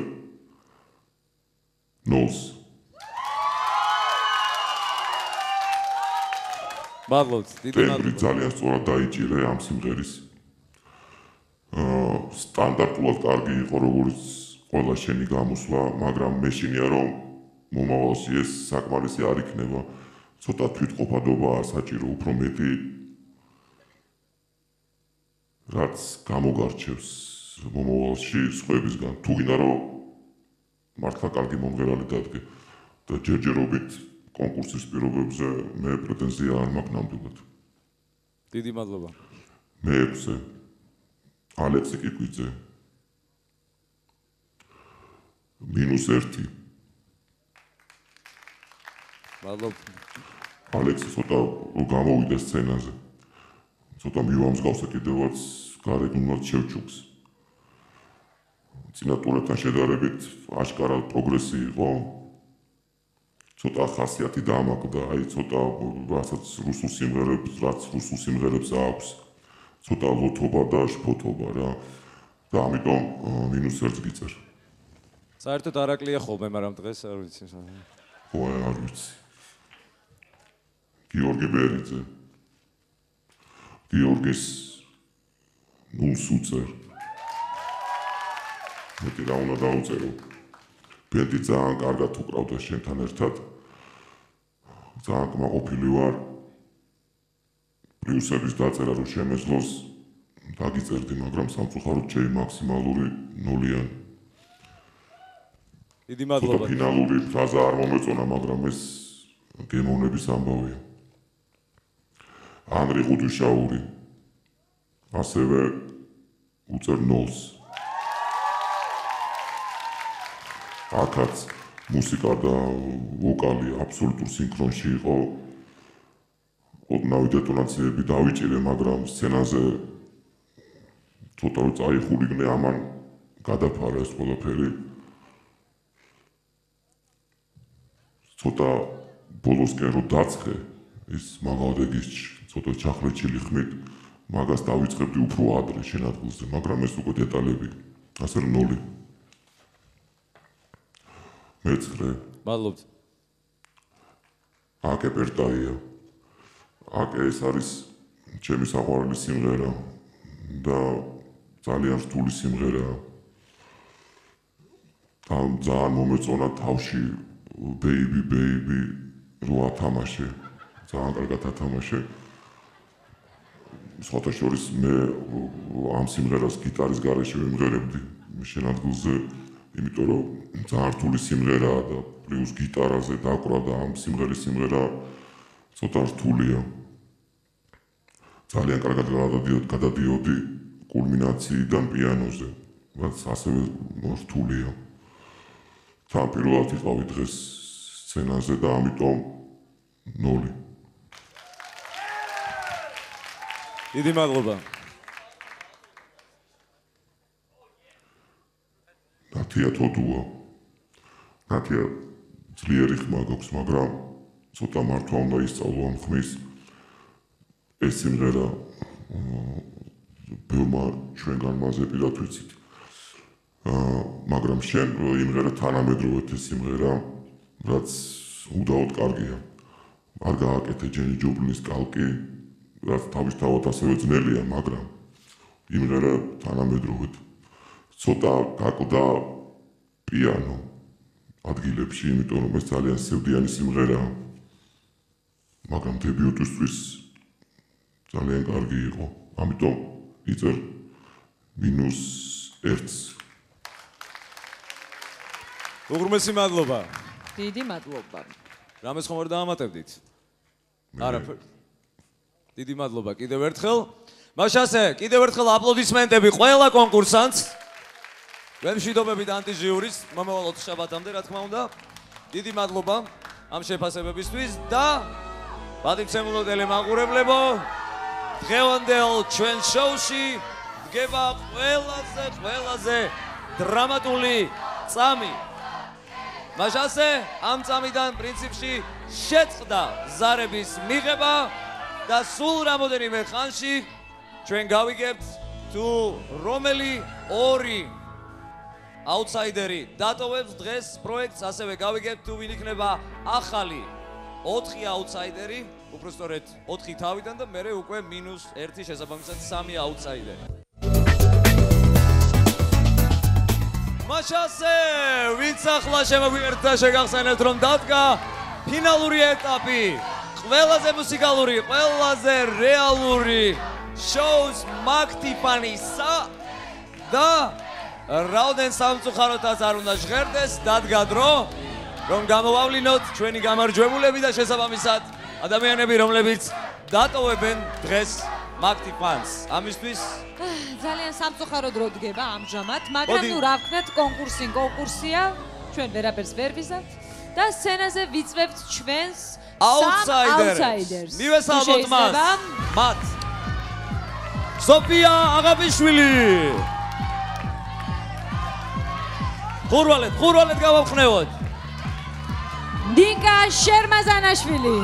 0-ს. მადლობთ, დიდი მადლობა. ძალიან სწორად დაიჭირე ამ სიმღერის. სტანდარტულად კარგი იყო როგორც ყველა შენი გამოსვლა, მაგრამ მე შინია რომ მომავალში ეს საკმარისი არ იქნება. ცოტა თვითყოფადობაა საჭირო, უფრო მეტი რაც გამოგარჩევს მომავალში სხვებისგან. თუ გინდა რომ მართლა კარგი მომღერალი დადგე და ჯერჯერობით კონკურსის პირობებზე მე პრეტენზია არ მაქვს ნამდვილად. დიდი მადლობა. მე-6 ალექსი კიკვიძე -1 მადლობა. ალექსი ცოტა გამოვიდა სცენაზე. ცოტა მივამსგავსა კიდევაც გარეგნულად შევჩუქს. წინა ტურებთან შედარებით აშკარად პროგრესი იყო. ცოტა ხასიათი დამაგდა, აი ცოტა რასაც რუსულ სიმღერებს აქვს. ცოტა ლოთობა და შფოთობა რა. და ამიტომ -1 გიწერ. საერთოდ არაკლია ხოლმე, მაგრამ დღეს არ ვიცი. ხო, არ ვიცი. გიორგი ბერიძე. გიორგის 0-ს უწერ. მეტი რა უნდა დაუწერო. ბენდი ძალიან კარგად უკრავდა შენთან ერთად. ძალიან კმაყოფილი ვარ. პლუსების დაწერა რომ შემეძლოს დაგიწერდი, მაგრამ სამწუხაროდ ჩემი მაქსიმალური 0-იანი. დიდი მადლობა. ფინალური ფრაზა არ მომეწონა, მაგრამ ეს გემოვნების ამბავია. ანრი ხუთუშაური ასევე უწერ 0-ს. აქაც მუსიკა და ვოკალი აბსოლუტურ სინქრონში იყო. ოდნავი დეტონაციები დავიჭირე, მაგრამ სცენაზე ცოტა რომ წაიხურიგნე, ამან გადაფარა ეს ყველაფერი. ცოტა ბოლოსკენ რომ დაწყე ის მაგალდეგის ცოტა ჩახლეჩილი ხმით, მაგას დავიწყებდი უფრო ადრე შენ ადგილზე, მაგრამ ეს უკვე დეტალები. ასე რომ 0. მე-9. მადლობთ. აკე პერტაია. აკე ეს არის ჩემი საყვარელი სიმღერა და ძალიან რთული სიმღერაა. ძალიან მომეწონა თავში baby baby რო ათამაშე. ძალიან კარგად ათამაშე. სხვათა შორის მე ამ სიმღერას გიტარის გარეშე ვიმღერებდი შენ ადგილზე, იმიტომ რომ ძალიან რთული სიმღერაა და პლუს გიტარაზე დაკვრა და ამ სიმღერა ცოტა რთულია. ძალიან კარგად გადადიოდი კულმინაციიდან პიანოზე, რაც ასევე რთულია. თან პირველად იყავი დღეს სცენაზე და ამიტომ 0. დიდი მადლობა. ნათია თოდუა. ნათია ძლიერი ხმა გაქვს, მაგრამ ცოტა მართვა უნდა ისწავლო ამ ხმის. ეს სიმღერა ბევრმა ჩვენგანმა ზეპირად ვიცით. მაგრამ შენ იმღერა თანამედროვედ ეს სიმღერა, რაც უდაოდ კარგია. არ გააკეთე ჯენი ჯობლინის კალკი, რაც თავისთავად ასევე ძნელია, მაგრამ იმღერა თანამედროვედ. ცოტა გაკვდა პიანო ადგილებში, იმიტომ რომ ეს ძალიან სევდიანი სიმღერაა. მაგრამ დებიუტისთვის ძალიან კარგი იყო. ამიტომ იწერ -1-ს. უღრმესი მადლობა. დიდი მადლობა. რამეს ხომ არ დაამატებდით? არაფერ. დიდი მადლობა კიდევ ერთხელ. მაშასე, კიდევ ერთხელ აპლოდისმენტები ყველა კონკურსანტს. ვემშვიდობებით ანტიჟიურის მომავალ 4 შაბათამდე, რა თქმა უნდა. დიდი მადლობა ამ შეფასებებისთვის და პატივცემულო ტელემაყურებლებო, დღევანდელ ჩვენ შოუში დგება ყველაზე დრამატული წამი. მაშასე, ამ წამიდან პრინციპში შეწყდა ზარების მიღება და სულ რამოდენიმე ხანში ჩვენ გავიგებთ თუ რომელი 2 აუთსაიდერი დატოვებს დღეს პროექტს, ასევე გავიგებთ თუ ვინ იქნება ახალი 4 აუთსაიდერი, უბრალოდ 4 თავიდან და მერე უკვე -1 შესაბამისად 3 აუთსაიდერი. მაშასე, ვინც ახლა შემოგვიერთდა შეგახსენებთ რომ დადგა ფინალური ეტაპი ყველაზე მუსიკალური, ყველაზე რეალური shows მაგტიფანისა და რაოდენ სამწუხაროთაც არ უნდა ჟღერდეს, დადგა დრო, რომ გამოვავლინოთ ჩვენი გამარჯვებულები და შესაბამისად ადამიანები, რომლებიც დატოვებენ დღეს მაგტიფანს. ამისთვის ძალიან სამწუხარო დრო დგება ამჟამად, მაგრამ ნუ რა ვქნათ, კონკურსია, ჩვენ ვერაფერს ვერ ვიზავთ და სცენაზე ვიწვევთ ჩვენს outsiders. მივესალმოთ მათ. სოფია აღაბიშვილი. ხურვალეთ გავავხნევოთ. ნიკა შერმაზანაშვილი.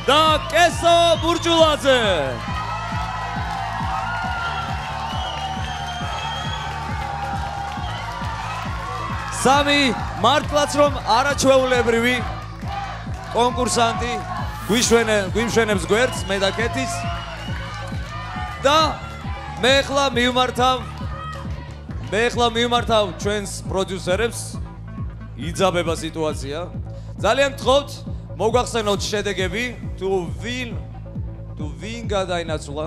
და კესო ბურჯულაძე. სამი მართლაც რომ არაჩვეულებრივი კონკურსანტი გვიმშვენებს გვერდს, მე და კეთის. და მე ახლა მივმართავ ჩვენს პროდიუსერებს. იძაბება სიტუაცია. ძალიან გთხოვთ მოგვახსენოთ შედეგები, თუ ვინ გადაინაცვლა.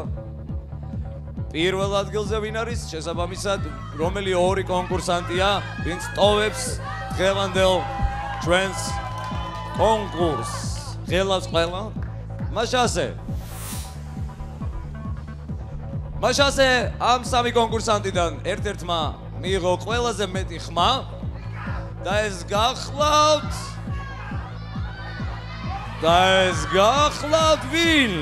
პირველ ადგილზე ვინ არის, შესაბამისად, რომელი ორი კონკურსანტია, ვინც ტოვებს დღევანდელ ჩვენს კონკურსს. ღელავს ყველა. მაშასე ამ სამი კონკურსანტიდან ერთ-ერთმა მიიღო ყველაზე მეტი ხმა და ეს გახლავთ ვინ?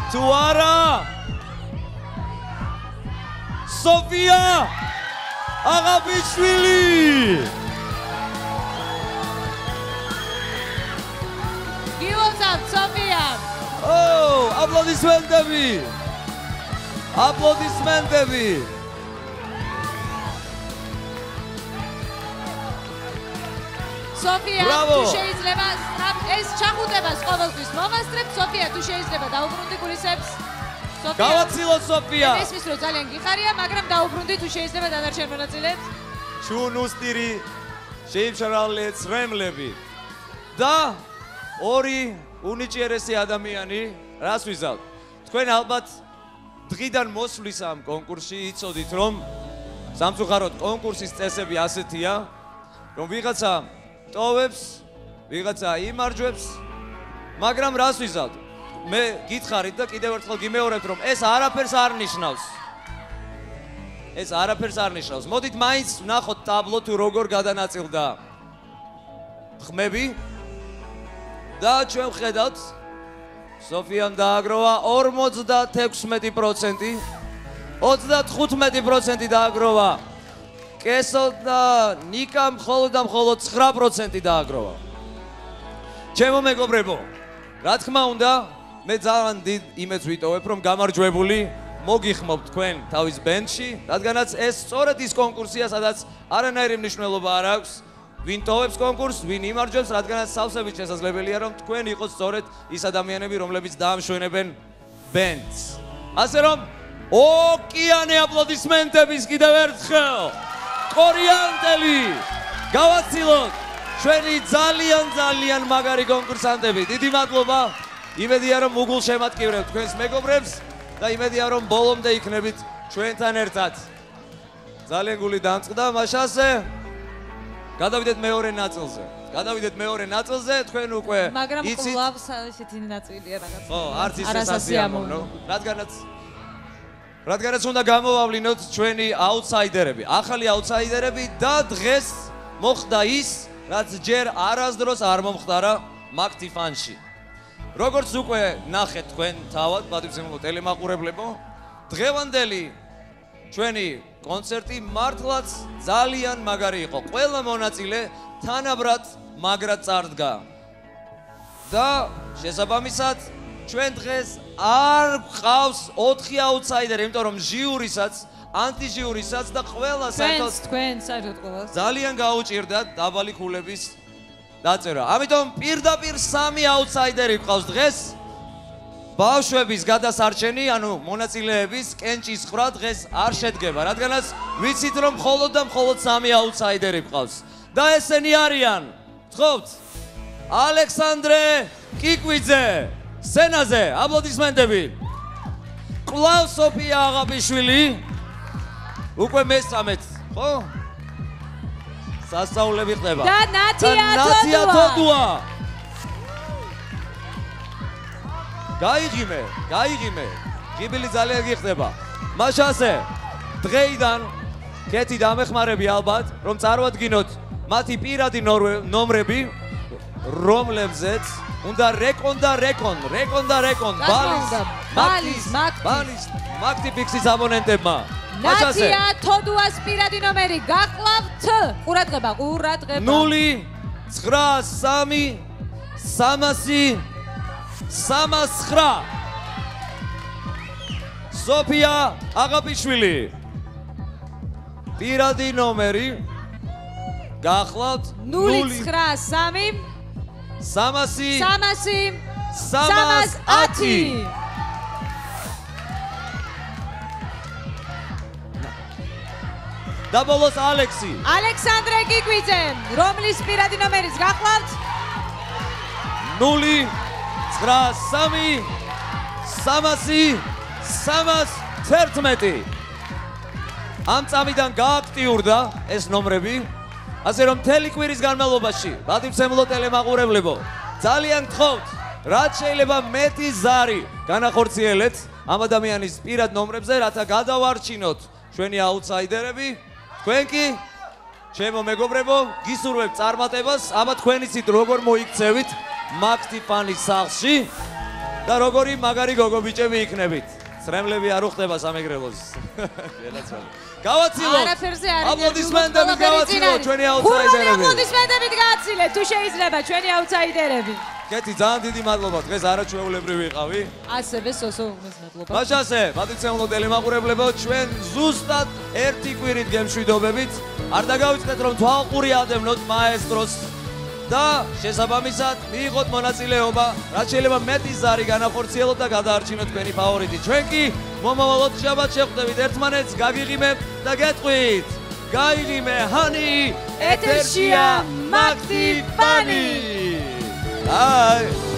თუ არა სოფია აღაბიშვილი. გილოცავთ სოფია. აპლოდისმენტები. სოფია, თუ შეიძლება ეს ჩახუტებას ყოველთვის მოვასწრებთ. სოფია, თუ შეიძლება დაუბრუნდი გულისებს. გავაცილოთ სოფია. ესმის რომ ძალიან გიხარია, მაგრამ დაუბრუნდი თუ შეიძლება დანარჩენ მონაწილეებს. ჩუნუსტირი შეიმშრალეთ რემლები. და ორი უნიჭიერესი ადამიანი, რას ვიზავთ? თქვენ ალბათ დღიდან მოსვლის ამ კონკურსში იცოდით, რომ სამწუხაროდ კონკურსის წესები ასეთია, რომ ვიღაცა ტოვებს, ვიღაცა იმარჯვებს, მაგრამ რას ვიზავთ? მე გითხარით და კიდევ ერთხელ გიმეორებთ, რომ ეს არაფერს არ ნიშნავს. მოდით მაინც ვნახოთ ტაბლო თუ როგორ გადანაწილდა ხმები და ჩვენ ვხედავთ სოფიამ დააგროვა 56%, 35% დააგროვა კესო და ნიკამ მხოლოდ 9% დააგროვა. ჩემო მეგობრებო, რა თქმა უნდა, მე ძალიან დიდ იმედს ვიტოვებ, რომ გამარჯვებული მოგიხმობთ თქვენ თავის ბენდში, რადგანაც ეს სწორედ ის კონკურსია, სადაც არანაირი მნიშვნელობა არ აქვს, ვინ ტოვებს კონკურსს, ვინ იმარჯვებს, რადგანაც სავსებით შესაძლებელია, რომ თქვენ იყოთ სწორედ ის ადამიანები, რომლებიც დაამშვენებენ ბენდს. ასე რომ, ოკეანე აპლოდისმენტების კიდევ ერთხელ. კორიანტელი, გავაცილოთ ჩვენი ძალიან მაგარი კონკურსანტები. დიდი მადლობა. იმედია რომ უგულ შემატკივრებთ თქვენს მეგობრებს და იმედია რომ ბოლომდე იქნებით ჩვენთან ერთად. ძალიან გული დამწყდა, მაშასე გადავიდეთ მეორე ნაწილზე. თქვენ უკვე მაგრამ კლავ ესეთი ნაწილია რაღაც. ხო, არც ის სასიამოვნო. რადგანაც უნდა გამოვავლინოთ ჩვენი აუთსაიდერები, ახალი აუთსაიდერები და დღეს მოხდა ის, რაც ჯერ არასდროს არ მომხდარა მაგტიფანში. როგორც უკვე ნახეთ თქვენ თავად, პატივცემულო ტელემაყურებლებო, დღევანდელი ჩვენი კონცერტი მართლაც ძალიან მაგარი იყო. ყველა მონაწილე თანაბრად მაგრად წარდგა. და შესაბამისად ჩვენ დღეს არ გვყავს 4 აუთსაიდერი, იმიტომ რომ ჟიურისაც, ანტიჟიურისაც და ყველა საერთოდ ძალიან გაუჭირდათ დაბალი ქულების დაწერა. ამიტომ პირდაპირ 3 აუთსაიდერი გვყავს დღეს ბავშვების გადასარჩენი, ანუ მონაწილეების კენჭის ხრა დღეს არ შედგება, რადგანაც ვიცით რომ მხოლოდ და მხოლოდ 3 აუთსაიდერი ყავს. და ესენი არიან, გთხოვთ, ალექსანდრე კიკვიძე, სცენაზე, აპლოდისმენტები. კვლავ სოფია აღაბიშვილი, უკვე მე-13, ხო? სასწაულები ხდება. და ნათია თოდუა. გაიღიმე. ღიბილი ძალიან გიხდება. მაშასე, დღეიდან კეთი დამეხმარები ალბათ, რომ წარმოადგინოთ მათი პირადი ნომრები, რომლებზეც უნდა რეკონ ბალის მაგთი ფიქსის აბონენტებმა. ნათია თოდუას პირადი ნომერი გახლავთ. ყურადღება. 093000309 სოფია აღაბიშვილი. პირადი ნომერი გახლავთ 093 300 310. და ბოლოს ალექსი. ალექსანდრე კიკვიძე, რომლის პირადი ნომერიც გახლავთ 093 300 311. ამ წამიდან გააქტიურდა ეს ნომრები, ასე რომ მთელი კვირის განმავლობაში, პატივცემულო ტელემაყურებლებო, ძალიან გთხოვთ, რაც შეიძლება მეტი ზარი განახორციელეთ ამ ადამიანის პირად ნომრებზე, რათა გადავარჩინოთ ჩვენი აუთსაიდერები. თქვენ კი, ჩემო მეგობრებო, გისურვებთ წარმატებას, აბა თქვენიცით როგორ მოიქცევით მაგთიფანის სახლში და როგორი მაგარი გოგობიჭები იქნებით. ცრემლები არ უხდება სამეგრელოს. გავაცილოთ. აპლოდისმენტები გავაცილოთ ჩვენი აუთსაიდერები. აპლოდისმენტებით გააცილეთ თუ შეიძლება ჩვენი აუთსაიდერები. კეთი, ძალიან დიდი მადლობა. დღეს არაჩვეულებრივი ვიყავი. ასევე სოსო მადლობა. მაშასე, პატივცემულო ტელემაყურებლებო, ჩვენ ზუსტად 1 კვირით გემშვიდობებით. არ დაგავიწყდეთ რომ თვალყური ადევნოთ მაესტროს და შესაბამისად მიიღოთ მონაწილეობა, რაც შეიძლება მეტი ზარი განახორციელოთ და გადაარჩინოთ თქვენი ფავორიტი. ჩვენ კი მომავალ შაბათს შევხვდებით ერთმანეთს, გაგიღიმებთ და გეტყვით. გაიღიმე ჰანი, ეთერშია მაგთიფანი. Hi.